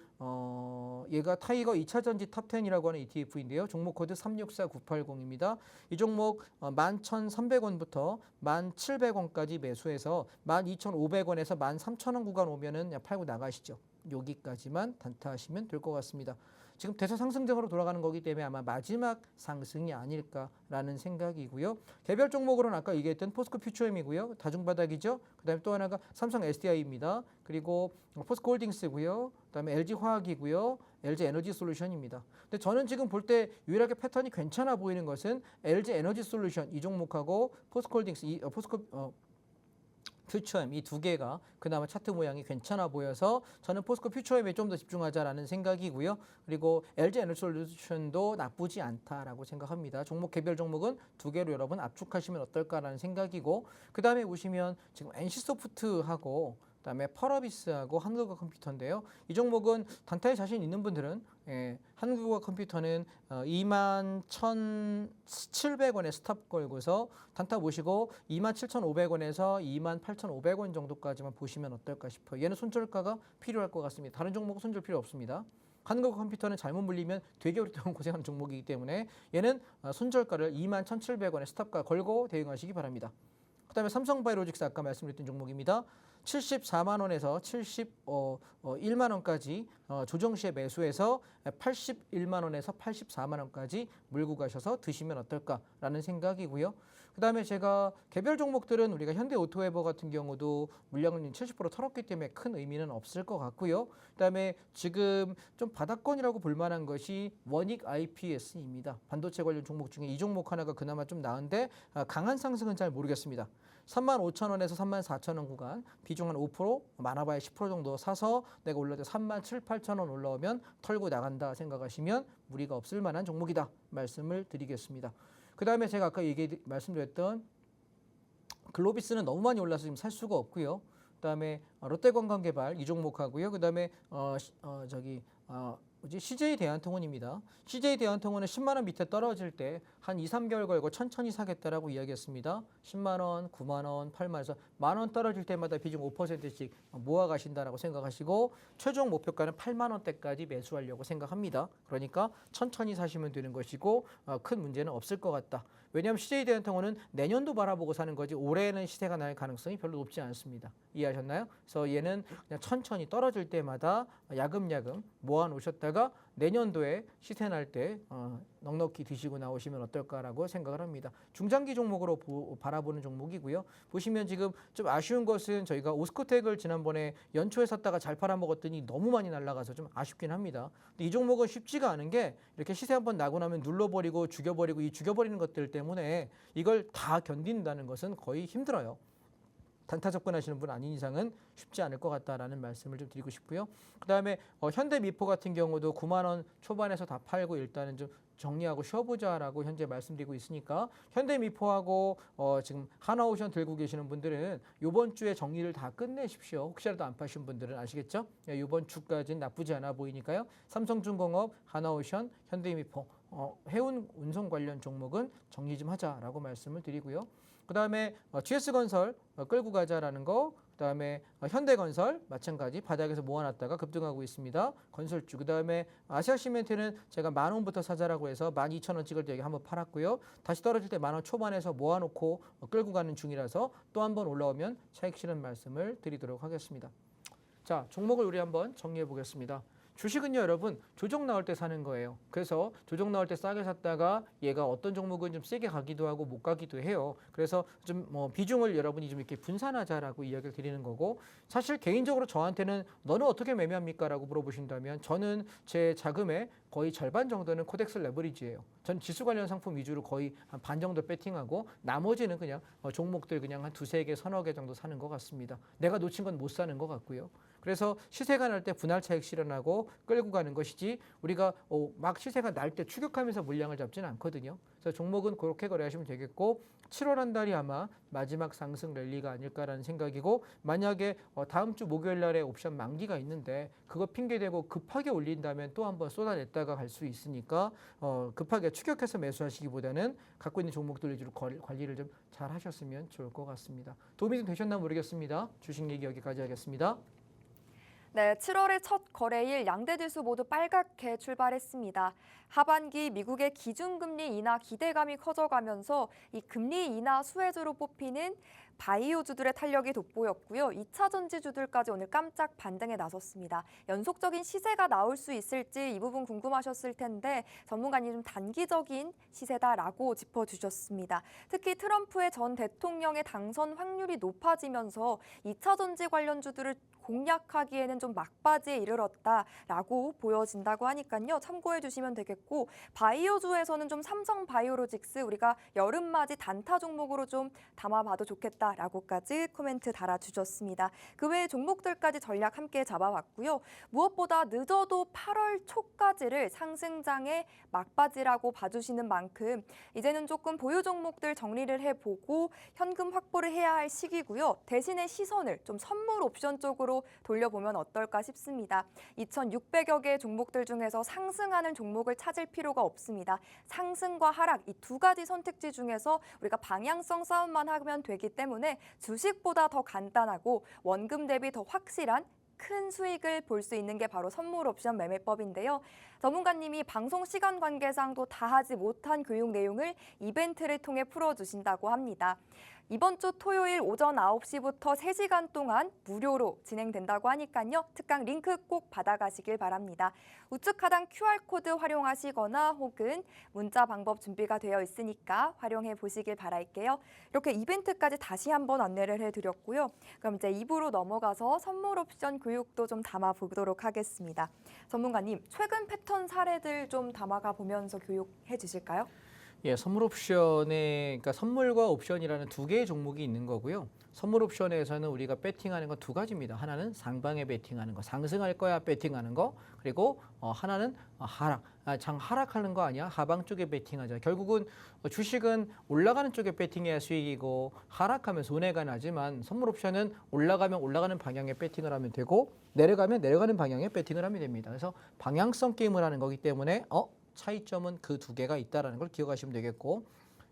얘가 타이거 2차 전지 탑10이라고 하는 ETF인데요. 종목 코드 364980입니다. 이 종목 11,300원부터 1,700원까지 매수해서 12,500원에서 13,000원 구간 오면은 팔고 나가시죠. 여기까지만 단타하시면 될 것 같습니다. 지금 대서 상승장으로 돌아가는 거기 때문에 아마 마지막 상승이 아닐까라는 생각이고요. 개별 종목으로는 아까 얘기했던 포스코 퓨처엠이고요. 다중바닥이죠. 그다음에 또 하나가 삼성 SDI입니다. 그리고 포스코 홀딩스고요. 그다음에 LG 화학이고요. LG 에너지 솔루션입니다. 근데 저는 지금 볼 때 유일하게 패턴이 괜찮아 보이는 것은 LG 에너지 솔루션 이 종목하고 포스코 홀딩스 포스코 퓨처엠 이 두 개가 그나마 차트 모양이 괜찮아 보여서 저는 포스코 퓨처엠에 좀 더 집중하자라는 생각이고요. 그리고 LG 에너지 솔루션도 나쁘지 않다라고 생각합니다. 종목 개별 종목은 두 개로 여러분 압축하시면 어떨까라는 생각이고 그 다음에 보시면 지금 NC소프트하고 그다음에 펄어비스하고 한국어 컴퓨터인데요. 이 종목은 단타에 자신 있는 분들은 한국어 컴퓨터는 21,700원에 스탑 걸고서 단타 보시고 27,500원에서 28,500원 정도까지만 보시면 어떨까 싶어요. 얘는 손절가가 필요할 것 같습니다. 다른 종목은 손절 필요 없습니다. 한국어 컴퓨터는 잘못 물리면 되게 오랫동안 고생하는 종목이기 때문에 얘는 손절가를 21,700원에 스탑가 걸고 대응하시기 바랍니다. 그 다음에 삼성바이오로직스 아까 말씀드렸던 종목입니다. 74만 원에서 71만 원까지 조정 시에 매수해서 81만 원에서 84만 원까지 물고 가셔서 드시면 어떨까라는 생각이고요. 그 다음에 제가 개별 종목들은 우리가 현대오토웨버 같은 경우도 물량을 70% 털었기 때문에 큰 의미는 없을 것 같고요. 그 다음에 지금 좀 바닥권이라고 볼 만한 것이 원익 IPS입니다. 반도체 관련 종목 중에 이 종목 하나가 그나마 좀 나은데 강한 상승은 잘 모르겠습니다. 35,000원에서 34,000원 구간 비중 한 5% 많아봐야 10% 정도 사서 내가 올라올 때 37,000~8,000원 올라오면 털고 나간다 생각하시면 무리가 없을 만한 종목이다 말씀을 드리겠습니다. 그 다음에 제가 아까 말씀드렸던 글로비스는 너무 많이 올라서 지금 살 수가 없고요. 그다음에 롯데관광개발 이 종목하고요. 그다음에 CJ 대한통운입니다. CJ 대한통운은 10만 원 밑에 떨어질 때 한 2, 3개월 걸고 천천히 사겠다라고 이야기했습니다. 10만 원, 9만 원, 8만 원에서 만 원 떨어질 때마다 비중 5%씩 모아 가신다라고 생각하시고 최종 목표가는 8만 원대까지 매수하려고 생각합니다. 그러니까 천천히 사시면 되는 것이고 큰 문제는 없을 것 같다. 왜냐하면 CJ 대한통운은 내년도 바라보고 사는 거지 올해는 시세가 날 가능성이 별로 높지 않습니다. 이해하셨나요? 그래서 얘는 그냥 천천히 떨어질 때마다 야금야금 모아 놓으셨다가 내년도에 시세 날 때 넉넉히 드시고 나오시면 어떨까라고 생각을 합니다. 중장기 종목으로 바라보는 종목이고요. 보시면 지금 좀 아쉬운 것은 저희가 오스코텍을 지난번에 연초에 샀다가 잘 팔아먹었더니 너무 많이 날아가서 좀 아쉽긴 합니다. 근데 이 종목은 쉽지가 않은 게 이렇게 시세 한번 나고 나면 눌러버리고 죽여버리고 이 죽여버리는 것들 때문에 이걸 다 견딘다는 것은 거의 힘들어요. 단타 접근하시는 분 아닌 이상은 쉽지 않을 것 같다라는 말씀을 좀 드리고 싶고요. 그다음에 현대미포 같은 경우도 9만 원 초반에서 다 팔고 일단은 좀 정리하고 쉬어보자라고 현재 말씀드리고 있으니까 현대미포하고 지금 하나오션 들고 계시는 분들은 이번 주에 정리를 다 끝내십시오. 혹시라도 안 파신 분들은 아시겠죠? 이번 주까지는 나쁘지 않아 보이니까요. 삼성중공업, 하나오션, 현대미포, 해운 운송 관련 종목은 정리 좀 하자라고 말씀을 드리고요. 그다음에 GS건설 끌고 가자라는 거, 그다음에 현대건설 마찬가지 바닥에서 모아놨다가 급등하고 있습니다. 건설주. 그다음에 아시아시멘트는 제가 10,000원부터 사자라고 해서 12,000원 찍을 때 여기 한번 팔았고요. 다시 떨어질 때 10,000원 초반에서 모아놓고 끌고 가는 중이라서 또 한번 올라오면 차익 실현 말씀을 드리도록 하겠습니다. 자, 종목을 우리 한번 정리해 보겠습니다. 주식은요, 여러분, 조정 나올 때 사는 거예요. 그래서 조정 나올 때 싸게 샀다가 얘가 어떤 종목은 좀 세게 가기도 하고 못 가기도 해요. 그래서 좀 비중을 여러분이 좀 이렇게 분산하자라고 이야기를 드리는 거고, 사실 개인적으로 저한테는 너는 어떻게 매매합니까? 라고 물어보신다면 저는 제 자금의 거의 절반 정도는 코덱스 레버리지예요. 전 지수 관련 상품 위주로 거의 한 반 정도 배팅하고 나머지는 그냥 종목들 그냥 한 2-3개, 3-4개 정도 사는 것 같습니다. 내가 놓친 건 못 사는 것 같고요. 그래서 시세가 날 때 분할 차익 실현하고 끌고 가는 것이지 우리가 막 시세가 날 때 추격하면서 물량을 잡지는 않거든요. 그래서 종목은 그렇게 거래하시면 되겠고 7월 한 달이 아마 마지막 상승 랠리가 아닐까라는 생각이고 만약에 다음 주 목요일 날에 옵션 만기가 있는데 그거 핑계대고 급하게 올린다면 또 한번 쏟아냈다가 갈 수 있으니까 급하게 추격해서 매수하시기보다는 갖고 있는 종목들 위주로 관리를 좀 잘 하셨으면 좋을 것 같습니다. 도움이 좀 되셨나 모르겠습니다. 주식 얘기 여기까지 하겠습니다. 네, 7월의 첫 거래일 양대 지수 모두 빨갛게 출발했습니다. 하반기 미국의 기준금리 인하 기대감이 커져가면서 이 금리 인하 수혜주로 뽑히는 바이오주들의 탄력이 돋보였고요. 2차 전지주들까지 오늘 깜짝 반등에 나섰습니다. 연속적인 시세가 나올 수 있을지 이 부분 궁금하셨을 텐데 전문가님 좀 단기적인 시세다라고 짚어주셨습니다. 특히 트럼프의 전 대통령의 당선 확률이 높아지면서 2차 전지 관련주들을 공략하기에는 좀 막바지에 이르렀다라고 보여진다고 하니까요. 참고해 주시면 되겠고 바이오주에서는 좀 삼성바이오로직스 우리가 여름맞이 단타 종목으로 좀 담아봐도 좋겠다라고까지 코멘트 달아주셨습니다. 그 외에 종목들까지 전략 함께 잡아봤고요. 무엇보다 늦어도 8월 초까지를 상승장의 막바지라고 봐주시는 만큼 이제는 조금 보유 종목들 정리를 해보고 현금 확보를 해야 할 시기고요. 대신에 시선을 좀 선물 옵션 쪽으로 돌려보면 어떨까 싶습니다. 2,600여 개의 종목들 중에서 상승하는 종목을 찾을 필요가 없습니다. 상승과 하락 이 두 가지 선택지 중에서 우리가 방향성 싸움만 하면 되기 때문에 주식보다 더 간단하고 원금 대비 더 확실한 큰 수익을 볼 수 있는 게 바로 선물 옵션 매매법인데요. 전문가님이 방송 시간 관계상도 다 하지 못한 교육 내용을 이벤트를 통해 풀어주신다고 합니다. 이번 주 토요일 오전 9시부터 3시간 동안 무료로 진행된다고 하니까요. 특강 링크 꼭 받아가시길 바랍니다. 우측 하단 QR코드 활용하시거나 혹은 문자 방법 준비가 되어 있으니까 활용해 보시길 바랄게요. 이렇게 이벤트까지 다시 한번 안내를 해드렸고요. 그럼 이제 2부로 넘어가서 선물 옵션 교육도 좀 담아보도록 하겠습니다. 전문가님, 최근 패턴 사례들 좀 담아가 보면서 교육해 주실까요? 예, 선물 옵션에 그러니까 선물과 옵션이라는 두 개의 종목이 있는 거고요. 선물 옵션에서는 우리가 배팅하는 건 두 가지입니다. 하나는 상방에 배팅하는 거, 상승할 거야 배팅하는 거, 그리고 하나는 장 하락하는 거 아니야? 하방 쪽에 배팅하자. 결국은 주식은 올라가는 쪽에 배팅해야 수익이고 하락하면 손해가 나지만 선물 옵션은 올라가면 올라가는 방향에 배팅을 하면 되고 내려가면 내려가는 방향에 배팅을 하면 됩니다. 그래서 방향성 게임을 하는 거기 때문에 차이점은 그 두 개가 있다라는 걸 기억하시면 되겠고,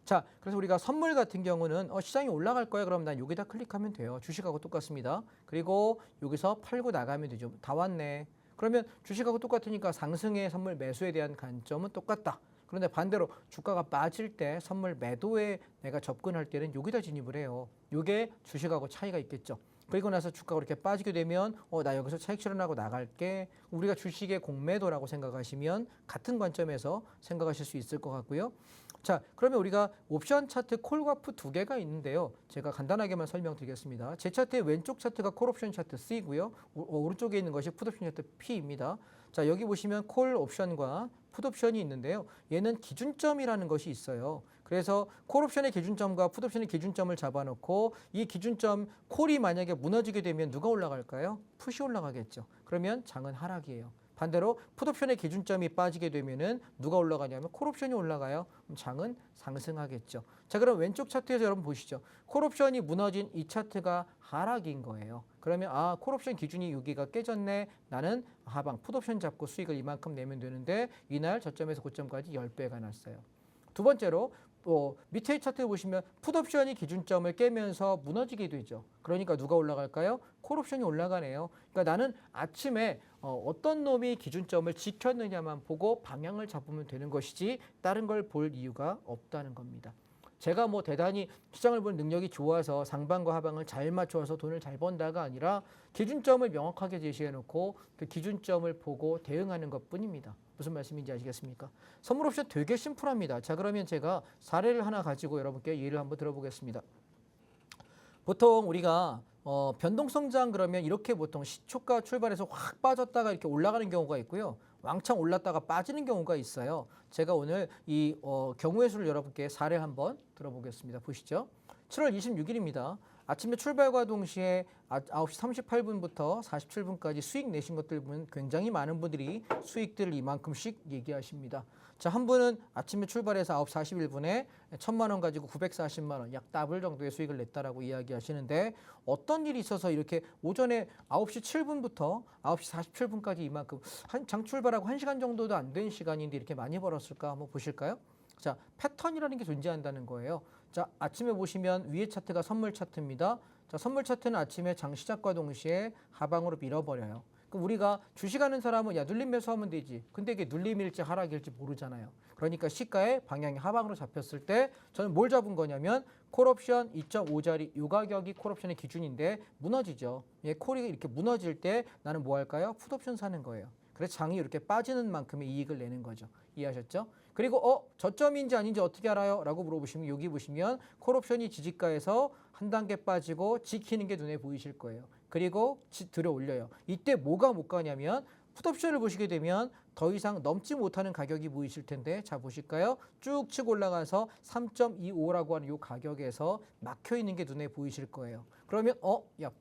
자, 그래서 우리가 선물 같은 경우는 시장이 올라갈 거야 그러면 난 여기다 클릭하면 돼요. 주식하고 똑같습니다. 그리고 여기서 팔고 나가면 되죠. 다 왔네. 그러면 주식하고 똑같으니까 상승의 선물 매수에 대한 관점은 똑같다. 그런데 반대로 주가가 빠질 때 선물 매도에 내가 접근할 때는 여기다 진입을 해요. 이게 주식하고 차이가 있겠죠. 그리고 나서 주가가 그렇게 빠지게 되면 나 여기서 차익 실현하고 나갈게. 우리가 주식의 공매도라고 생각하시면 같은 관점에서 생각하실 수 있을 것 같고요. 자, 그러면 우리가 옵션 차트 콜과 풋 두 개가 있는데요. 제가 간단하게만 설명드리겠습니다. 제 차트의 왼쪽 차트가 콜 옵션 차트 C고요. 오른쪽에 있는 것이 풋 옵션 차트 P입니다. 자, 여기 보시면 콜 옵션과 풋 옵션이 있는데요. 얘는 기준점이라는 것이 있어요. 그래서 콜 옵션의 기준점과 풋 옵션의 기준점을 잡아놓고 이 기준점 콜이 만약에 무너지게 되면 누가 올라갈까요? 풋이 올라가겠죠. 그러면 장은 하락이에요. 반대로 풋 옵션의 기준점이 빠지게 되면은 누가 올라가냐면 콜 옵션이 올라가요. 그럼 장은 상승하겠죠. 자, 그럼 왼쪽 차트에서 여러분 보시죠. 콜 옵션이 무너진 이 차트가 하락인 거예요. 그러면 콜 옵션 기준이 여기가 깨졌네. 나는 하방 풋 옵션 잡고 수익을 이만큼 내면 되는데 이날 저점에서 고점까지 10배가 났어요. 두 번째로 밑에 차트 보시면 풋 옵션이 기준점을 깨면서 무너지게 되죠. 그러니까 누가 올라갈까요? 콜 옵션이 올라가네요. 그러니까 나는 아침에 어떤 놈이 기준점을 지켰느냐만 보고 방향을 잡으면 되는 것이지 다른 걸 볼 이유가 없다는 겁니다. 제가 대단히 시장을 보는 능력이 좋아서 상방과 하방을 잘 맞춰서 돈을 잘 번다가 아니라 기준점을 명확하게 제시해놓고 그 기준점을 보고 대응하는 것뿐입니다. 무슨 말씀인지 아시겠습니까? 선물 옵션 되게 심플합니다. 자, 그러면 제가 사례를 하나 가지고 여러분께 예를 한번 들어보겠습니다. 보통 우리가 변동성장 그러면 이렇게 보통 시초가 출발해서 확 빠졌다가 이렇게 올라가는 경우가 있고요. 왕창 올랐다가 빠지는 경우가 있어요. 제가 오늘 이 경우의 수를 여러분께 사례 한번 들어보겠습니다. 보시죠. 7월 26일입니다. 아침에 출발과 동시에 9시 38분부터 47분까지 수익 내신 것들 보면 굉장히 많은 분들이 수익들을 이만큼씩 얘기하십니다. 자, 한 분은 아침에 출발해서 9시 41분에 1,000만 원 가지고 940만 원, 약 더블 정도의 수익을 냈다라고 이야기하시는데 어떤 일이 있어서 이렇게 오전에 9시 7분부터 9시 47분까지 이만큼 장 출발하고 1시간 정도도 안 된 시간인데 이렇게 많이 벌었을까 한번 보실까요? 자, 패턴이라는 게 존재한다는 거예요. 자, 아침에 보시면 위에 차트가 선물 차트입니다. 자, 선물 차트는 아침에 장 시작과 동시에 하방으로 밀어버려요. 그럼 우리가 주식하는 사람은 눌림 매수하면 되지. 근데 이게 눌림일지 하락일지 모르잖아요. 그러니까 시가의 방향이 하방으로 잡혔을 때 저는 뭘 잡은 거냐면 콜옵션 2.5짜리 이 가격이 콜옵션의 기준인데 무너지죠. 콜이 이렇게 무너질 때 나는 뭐 할까요? 풋옵션 사는 거예요. 그래서 장이 이렇게 빠지는 만큼의 이익을 내는 거죠. 이해하셨죠? 그리고 저점인지 아닌지 어떻게 알아요? 라고 물어보시면 여기 보시면 콜옵션이 지지가에서 한 단계 빠지고 지키는 게 눈에 보이실 거예요. 그리고 들어 올려요. 이때 뭐가 못 가냐면 풋옵션을 보시게 되면 더 이상 넘지 못하는 가격이 보이실 텐데 자 보실까요? 쭉 치고 올라가서 3.25라고 하는 이 가격에서 막혀 있는 게 눈에 보이실 거예요. 그러면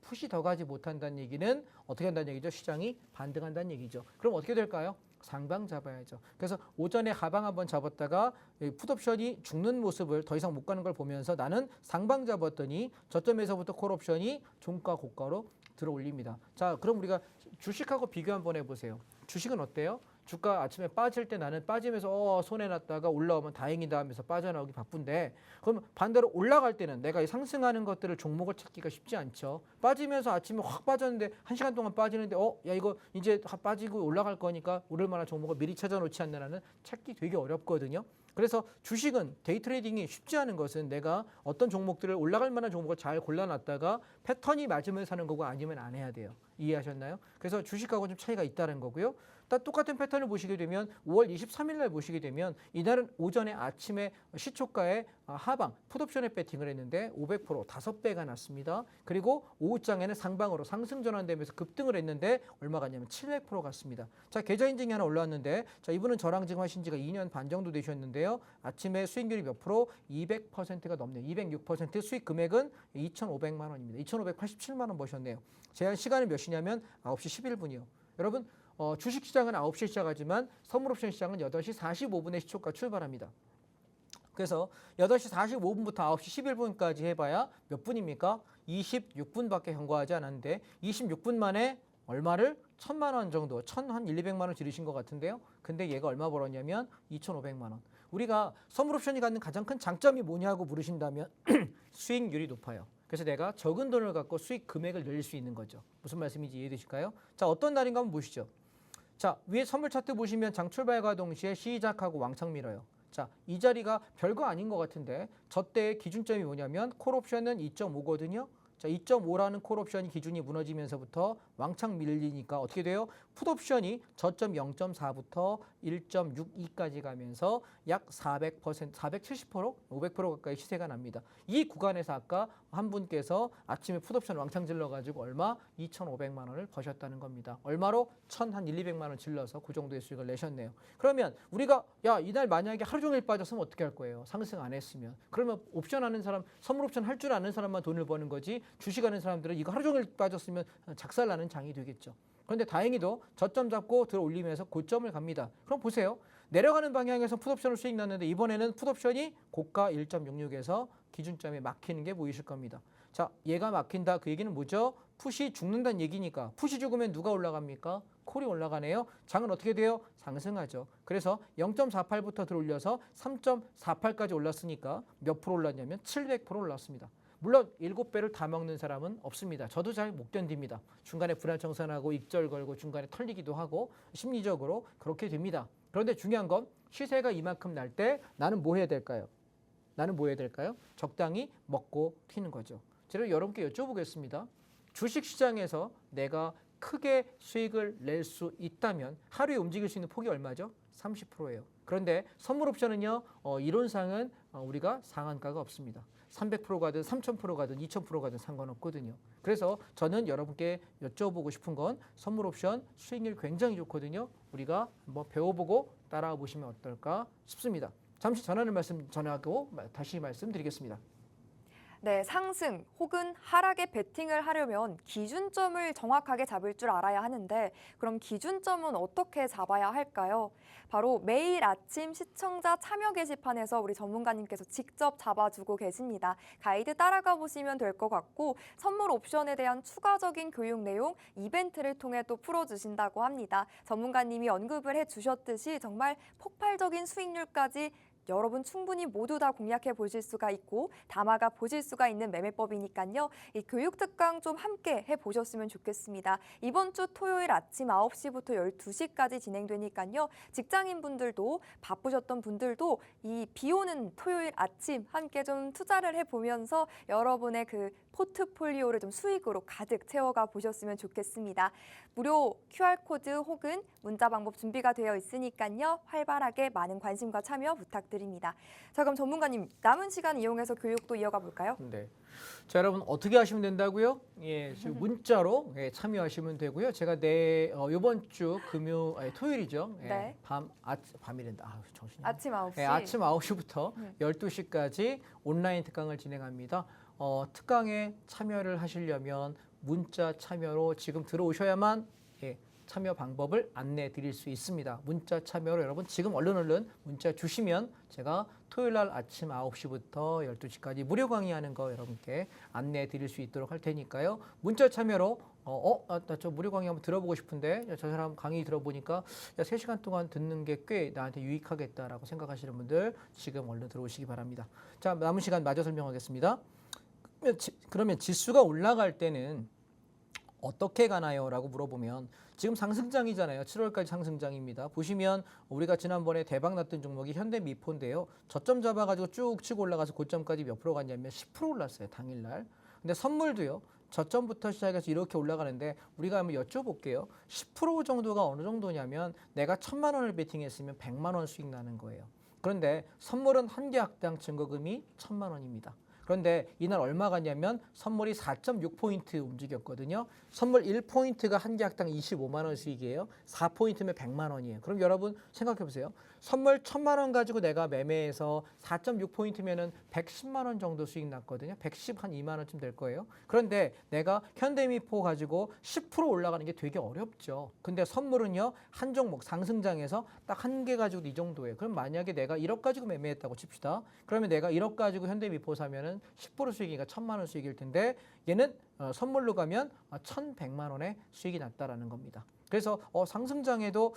풋이 더 가지 못한다는 얘기는 어떻게 한다는 얘기죠? 시장이 반등한다는 얘기죠. 그럼 어떻게 될까요? 상방 잡아야죠. 그래서 오전에 하방 한번 잡았다가 풋옵션이 죽는 모습을 더 이상 못 가는 걸 보면서 나는 상방 잡았더니 저점에서부터 콜옵션이 종가 고가로 들어 올립니다. 자, 그럼 우리가 주식하고 비교 한번 해보세요. 주식은 어때요? 주가 아침에 빠질 때 나는 빠지면서 손해났다가 올라오면 다행이다 하면서 빠져나오기 바쁜데 그럼 반대로 올라갈 때는 내가 상승하는 것들을 종목을 찾기가 쉽지 않죠. 빠지면서 아침에 확 빠졌는데 1시간 동안 빠지는데 이거 이제 빠지고 올라갈 거니까 오를 만한 종목을 미리 찾아놓지 않느냐는 찾기 되게 어렵거든요. 그래서 주식은 데이 트레이딩이 쉽지 않은 것은 내가 어떤 종목들을 올라갈 만한 종목을 잘 골라놨다가 패턴이 맞으면 사는 거고 아니면 안 해야 돼요. 이해하셨나요? 그래서 주식하고 좀 차이가 있다는 거고요. 딱 똑같은 패턴을 보시게 되면 5월 23일 날 보시게 되면 이날은 오전에 아침에 시초가에 하방 풋옵션에 배팅을 했는데 500% 5배가 났습니다. 그리고 오후장에는 상방으로 상승 전환되면서 급등을 했는데 얼마 갔냐면 700% 갔습니다. 자, 계좌 인증이 하나 올라왔는데 자, 이분은 저랑 지금 하신 지가 2년 반 정도 되셨는데요. 아침에 수익률이 몇 프로? 200%가 넘네요. 206% 수익 금액은 2,500만 원입니다. 2,587만 원 버셨네요. 제한 시간은 몇 시냐면 9시 11분이요. 여러분 주식시장은 9시에 시작하지만 선물옵션 시장은 8시 45분에 시초가 출발합니다. 그래서 8시 45분부터 9시 11분까지 해봐야 몇 분입니까? 26분밖에 경과하지 않았는데 26분 만에 얼마를? 1,000만 원 정도, 한 1, 200만 원 지르신 것 같은데요. 근데 얘가 얼마 벌었냐면 2,500만 원. 우리가 선물옵션이 갖는 가장 큰 장점이 뭐냐고 물으신다면 수익률이 높아요. 그래서 내가 적은 돈을 갖고 수익 금액을 늘릴 수 있는 거죠. 무슨 말씀인지 이해되실까요? 자, 어떤 날인가 한번 보시죠. 자, 위에 선물 차트 보시면 장 출발과 동시에 시작하고 왕창 밀어요. 자, 이 자리가 별거 아닌 것 같은데 저 때의 기준점이 뭐냐면 콜옵션은 2.5거든요. 자, 2.5라는 콜옵션이 기준이 무너지면서부터 왕창 밀리니까 어떻게 돼요? 풋옵션이 저점 0.4부터 1.62까지 가면서 약 400%, 470%, 500% 가까이 시세가 납니다. 이 구간에서 아까 한 분께서 아침에 풋옵션 왕창 질러가지고 얼마? 2,500만 원을 버셨다는 겁니다. 얼마로? 1,000, 1, 200만 원 질러서 그 정도의 수익을 내셨네요. 그러면 우리가 야, 이날 만약에 하루 종일 빠졌으면 어떻게 할 거예요? 상승 안 했으면. 그러면 옵션 하는 사람, 선물 옵션 할 줄 아는 사람만 돈을 버는 거지 주식하는 사람들은 이거 하루 종일 빠졌으면 작살나는 장이 되겠죠. 그런데 다행히도 저점 잡고 들어 올리면서 고점을 갑니다. 그럼 보세요. 내려가는 방향에서 풋옵션을 수익 났는데 이번에는 풋옵션이 고가 1.66에서 기준점에 막히는 게 보이실 겁니다. 자, 얘가 막힌다. 그 얘기는 뭐죠? 풋이 죽는다는 얘기니까. 풋이 죽으면 누가 올라갑니까? 콜이 올라가네요. 장은 어떻게 돼요? 상승하죠. 그래서 0.48부터 들어 올려서 3.48까지 올랐으니까 몇 프로 올랐냐면 700% 올랐습니다. 물론 7배를 다 먹는 사람은 없습니다. 저도 잘 못 견딥니다. 중간에 불안정산하고 익절 걸고 중간에 털리기도 하고 심리적으로 그렇게 됩니다. 그런데 중요한 건 시세가 이만큼 날 때 나는 뭐 해야 될까요? 나는 뭐 해야 될까요? 적당히 먹고 튀는 거죠. 제가 여러분께 여쭤보겠습니다. 주식시장에서 내가 크게 수익을 낼 수 있다면 하루에 움직일 수 있는 폭이 얼마죠? 30%예요. 그런데 선물 옵션은요. 이론상은 우리가 상한가가 없습니다. 300% 가든 3,000% 가든 2,000% 가든 상관없거든요. 그래서 저는 여러분께 여쭤보고 싶은 건 선물 옵션 수익률 굉장히 좋거든요. 우리가 한번 배워보고 따라와 보시면 어떨까 싶습니다. 잠시 전하고 다시 말씀드리겠습니다. 네, 상승 혹은 하락에 베팅을 하려면 기준점을 정확하게 잡을 줄 알아야 하는데 그럼 기준점은 어떻게 잡아야 할까요? 바로 매일 아침 시청자 참여 게시판에서 우리 전문가님께서 직접 잡아주고 계십니다. 가이드 따라가 보시면 될 것 같고 선물 옵션에 대한 추가적인 교육 내용 이벤트를 통해 또 풀어주신다고 합니다. 전문가님이 언급을 해주셨듯이 정말 폭발적인 수익률까지 여러분 충분히 모두 다 공략해 보실 수가 있고 담아가 보실 수가 있는 매매법이니까요. 이 교육 특강 좀 함께 해보셨으면 좋겠습니다. 이번 주 토요일 아침 9시부터 12시까지 진행되니까요. 직장인분들도 바쁘셨던 분들도 이 비 오는 토요일 아침 함께 좀 투자를 해보면서 여러분의 그 포트폴리오를 좀 수익으로 가득 채워가 보셨으면 좋겠습니다. 무료 QR코드 혹은 문자 방법 준비가 되어 있으니까요. 활발하게 많은 관심과 참여 부탁드립니다. 자, 그럼 전문가님 남은 시간 이용해서 교육도 이어가 볼까요? 네. 자, 여러분 어떻게 하시면 된다고요? 예, 지금 문자로 참여하시면 되고요. 제가 이번 주 토요일이죠. 예, 네. 밤이란다. 정신이. 아침 9시. 예, 아침 9시부터 12시까지 온라인 특강을 진행합니다. 특강에 참여를 하시려면 문자 참여로 지금 들어오셔야만 참여 방법을 안내해 드릴 수 있습니다. 문자 참여로 여러분 지금 얼른 문자 주시면 제가 토요일 날 아침 9시부터 12시까지 무료 강의하는 거 여러분께 안내해 드릴 수 있도록 할 테니까요. 문자 참여로 나 저 무료 강의 한번 들어보고 싶은데 저 사람 강의 들어보니까 3시간 동안 듣는 게 꽤 나한테 유익하겠다라고 생각하시는 분들 지금 얼른 들어오시기 바랍니다. 자, 남은 시간 마저 설명하겠습니다. 그러면 지수가 올라갈 때는 어떻게 가나요? 라고 물어보면 지금 상승장이잖아요. 7월까지 상승장입니다. 보시면 우리가 지난번에 대박 났던 종목이 현대미포인데요. 저점 잡아가지고 쭉 치고 올라가서 고점까지 몇 프로 갔냐면 10% 올랐어요. 당일날. 근데 선물도요. 저점부터 시작해서 이렇게 올라가는데 우리가 한번 여쭤볼게요. 10% 정도가 어느 정도냐면 내가 1,000만 원을 베팅했으면 100만 원 수익 나는 거예요. 그런데 선물은 한 개 학당 증거금이 1,000만 원입니다. 그런데 이날 얼마 갔냐면 선물이 4.6포인트 움직였거든요. 선물 1포인트가 한 개 학당 25만 원 수익이에요. 4포인트면 100만 원이에요. 그럼 여러분 생각해 보세요. 선물 1,000만 원 가지고 내가 매매해서 4.6포인트면은 110만 원 정도 수익 났거든요. 110 한 2만 원쯤 될 거예요. 그런데 내가 현대미포 가지고 10% 올라가는 게 되게 어렵죠. 근데 선물은요. 한 종목 상승장에서 딱 한 개 가지고 이 정도예요. 그럼 만약에 내가 1억 가지고 매매했다고 칩시다. 그러면 내가 1억 가지고 현대미포 사면은 10% 수익이니까 1,000만 원 수익일 텐데 얘는 선물로 가면 1,100만 원의 수익이 났다라는 겁니다. 그래서 상승장에도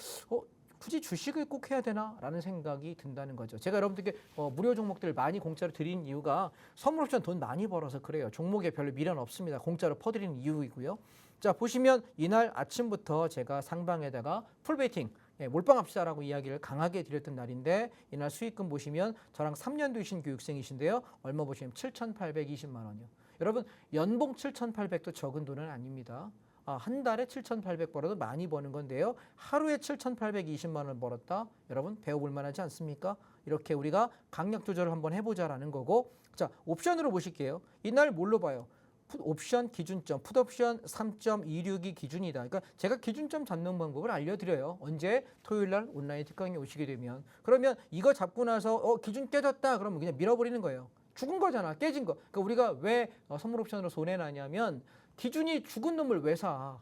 굳이 주식을 꼭 해야 되나라는 생각이 든다는 거죠. 제가 여러분들께 무료 종목들을 많이 공짜로 드린 이유가 선물 옵션 돈 많이 벌어서 그래요. 종목에 별로 미련 없습니다. 공짜로 퍼드리는 이유이고요. 자, 보시면 이날 아침부터 제가 상방에다가 풀베이팅 몰빵합시다라고 이야기를 강하게 드렸던 날인데 이날 수익금 보시면 저랑 3년도이신 교육생이신데요. 얼마 보시면 7,820만 원이요. 여러분 연봉 7,800도 적은 돈은 아닙니다. 한 달에 7,800 벌어도 많이 버는 건데요. 하루에 7,820만 원 벌었다. 여러분 배워볼 만하지 않습니까? 이렇게 우리가 강약 조절을 한번 해보자라는 거고 자 옵션으로 보실게요. 이날 뭘로 봐요? 옵션 기준점, 풋옵션 3.26이 기준이다. 그러니까 제가 기준점 잡는 방법을 알려드려요. 언제? 토요일날 온라인 특강에 오시게 되면. 그러면 이거 잡고 나서 기준 깨졌다. 그러면 그냥 밀어버리는 거예요. 죽은 거잖아. 깨진 거. 그러니까 우리가 왜 선물 옵션으로 손해나냐면 기준이 죽은 놈을 왜 사?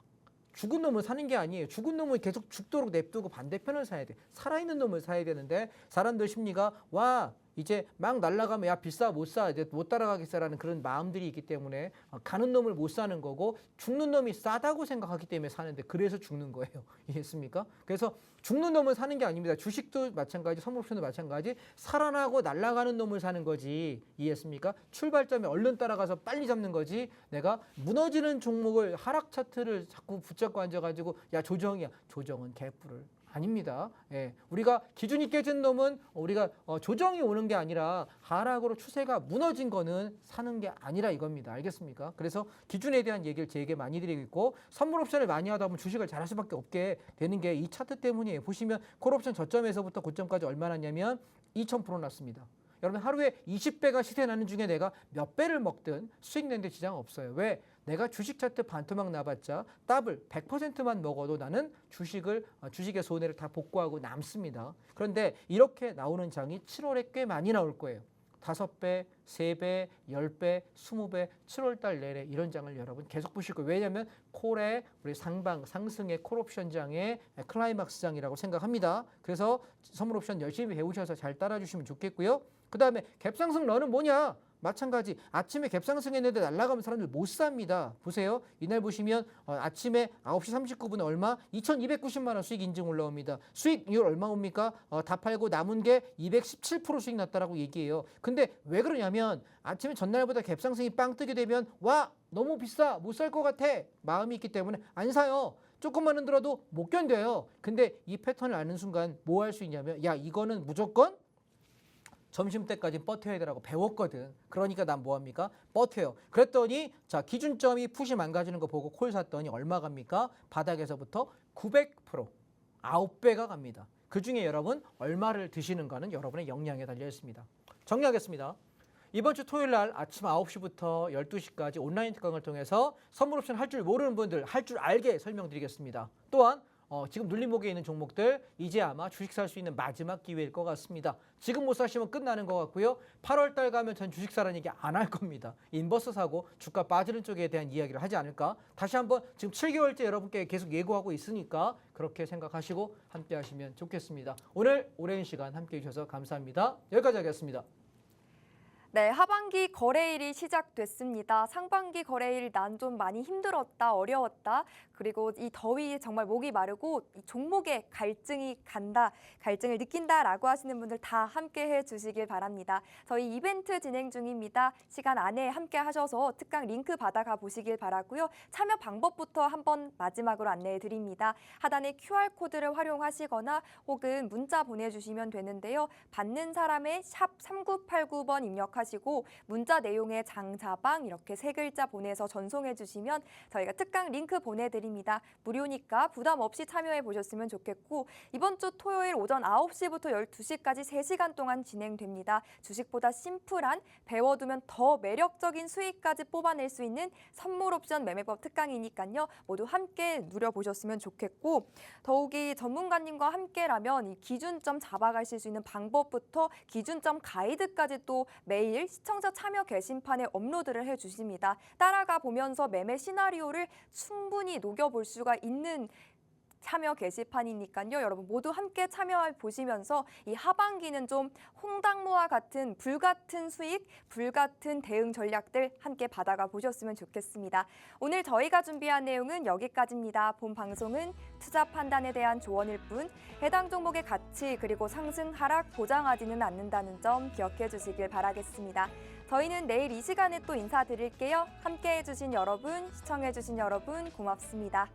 죽은 놈을 사는 게 아니에요. 죽은 놈을 계속 죽도록 냅두고 반대편을 사야 돼. 살아있는 놈을 사야 되는데 사람들 심리가 와 이제 막 날아가면 야 비싸 못 사 이제 못 따라가겠어라는 그런 마음들이 있기 때문에 가는 놈을 못 사는 거고 죽는 놈이 싸다고 생각하기 때문에 사는데 그래서 죽는 거예요. 이해했습니까? 그래서 죽는 놈을 사는 게 아닙니다. 주식도 마찬가지, 선물옵션도 마찬가지. 살아나고 날아가는 놈을 사는 거지. 이해했습니까? 출발점에 얼른 따라가서 빨리 잡는 거지. 내가 무너지는 종목을 하락 차트를 자꾸 붙잡고 앉아가지고 야 조정이야. 조정은 개뿔을. 아닙니다. 예, 우리가 기준이 깨진 놈은 우리가 조정이 오는 게 아니라 하락으로 추세가 무너진 거는 사는 게 아니라 이겁니다. 알겠습니까? 그래서 기준에 대한 얘기를 되게 많이 드리고 있고 선물 옵션을 많이 하다 보면 주식을 잘할 수밖에 없게 되는 게 이 차트 때문이에요. 보시면 콜옵션 저점에서부터 고점까지 얼마나 났냐면 2,000% 났습니다. 여러분 하루에 20배가 시세 나는 중에 내가 몇 배를 먹든 수익 내는데 지장 없어요. 왜? 내가 주식 차트 반토막 나봤자 더블 100%만 먹어도 나는 주식의 손해를 다 복구하고 남습니다. 그런데 이렇게 나오는 장이 7월에 꽤 많이 나올 거예요. 5배, 3배, 10배, 20배, 7월달 내내 이런 장을 여러분 계속 보실 거예요. 왜냐하면 콜의 우리 상승의 콜옵션장의 클라이막스장이라고 생각합니다. 그래서 선물옵션 열심히 배우셔서 잘 따라주시면 좋겠고요. 그 다음에 갭상승 런은 뭐냐? 마찬가지 아침에 갭상승했는데 날아가면 사람들 못 삽니다. 보세요. 이날 보시면 아침에 9시 39분에 얼마? 2,290만 원 수익 인증 올라옵니다. 수익률 얼마 옵니까? 다 팔고 남은 게 217% 수익 났다라고 얘기해요. 근데 왜 그러냐면 아침에 전날보다 갭상승이 빵 뜨게 되면 와 너무 비싸 못 살 것 같아 마음이 있기 때문에 안 사요. 조금만 흔들어도 못 견뎌요. 근데 이 패턴을 아는 순간 뭐 할 수 있냐면 야 이거는 무조건 점심때까지 버텨야 되라고 배웠거든. 그러니까 난 뭐합니까? 버텨요. 그랬더니 자 기준점이 푸시 망가지는 거 보고 콜 샀더니 얼마 갑니까? 바닥에서부터 900% 9배가 갑니다. 그중에 여러분 얼마를 드시는가는 여러분의 역량에 달려 있습니다. 정리하겠습니다. 이번 주 토요일 날 아침 9시부터 12시까지 온라인 특강을 통해서 선물옵션 할 줄 모르는 분들 할 줄 알게 설명드리겠습니다. 또한 지금 눌림목에 있는 종목들 이제 아마 주식 살 수 있는 마지막 기회일 것 같습니다. 지금 못 사시면 끝나는 것 같고요. 8월 달 가면 전 주식 사라는 얘기 안 할 겁니다. 인버스 사고 주가 빠지는 쪽에 대한 이야기를 하지 않을까. 다시 한번 지금 7개월째 여러분께 계속 예고하고 있으니까 그렇게 생각하시고 함께 하시면 좋겠습니다. 오늘 오랜 시간 함께 해주셔서 감사합니다. 여기까지 하겠습니다. 네, 하반기 거래일이 시작됐습니다. 상반기 거래일 난 좀 많이 힘들었다, 어려웠다. 그리고 이 더위에 정말 목이 마르고 이 종목에 갈증이 간다, 갈증을 느낀다라고 하시는 분들 다 함께 해주시길 바랍니다. 저희 이벤트 진행 중입니다. 시간 안에 함께 하셔서 특강 링크 받아가 보시길 바라고요. 참여 방법부터 한번 마지막으로 안내해 드립니다. 하단에 QR코드를 활용하시거나 혹은 문자 보내주시면 되는데요. 받는 사람의 샵 3989번 입력하시면 검색하시고 문자 내용에 장자방 이렇게 3글자 보내서 전송해 주시면 저희가 특강 링크 보내드립니다. 무료니까 부담 없이 참여해 보셨으면 좋겠고 이번 주 토요일 오전 9시부터 12시까지 3시간 동안 진행됩니다. 주식보다 심플한 배워두면 더 매력적인 수익까지 뽑아낼 수 있는 선물 옵션 매매법 특강이니까요. 모두 함께 누려보셨으면 좋겠고 더욱이 전문가님과 함께라면 이 기준점 잡아가실 수 있는 방법부터 기준점 가이드까지 또 매일 시청자 참여 게시판에 업로드를 해주십니다. 따라가 보면서 매매 시나리오를 충분히 녹여볼 수가 있는 참여 게시판이니까요. 여러분 모두 함께 참여해 보시면서 이 하반기는 좀 홍당무와 같은 불같은 수익, 불같은 대응 전략들 함께 받아가 보셨으면 좋겠습니다. 오늘 저희가 준비한 내용은 여기까지입니다. 본 방송은 투자 판단에 대한 조언일 뿐 해당 종목의 가치 그리고 상승 하락 보장하지는 않는다는 점 기억해 주시길 바라겠습니다. 저희는 내일 이 시간에 또 인사드릴게요. 함께해 주신 여러분, 시청해 주신 여러분 고맙습니다.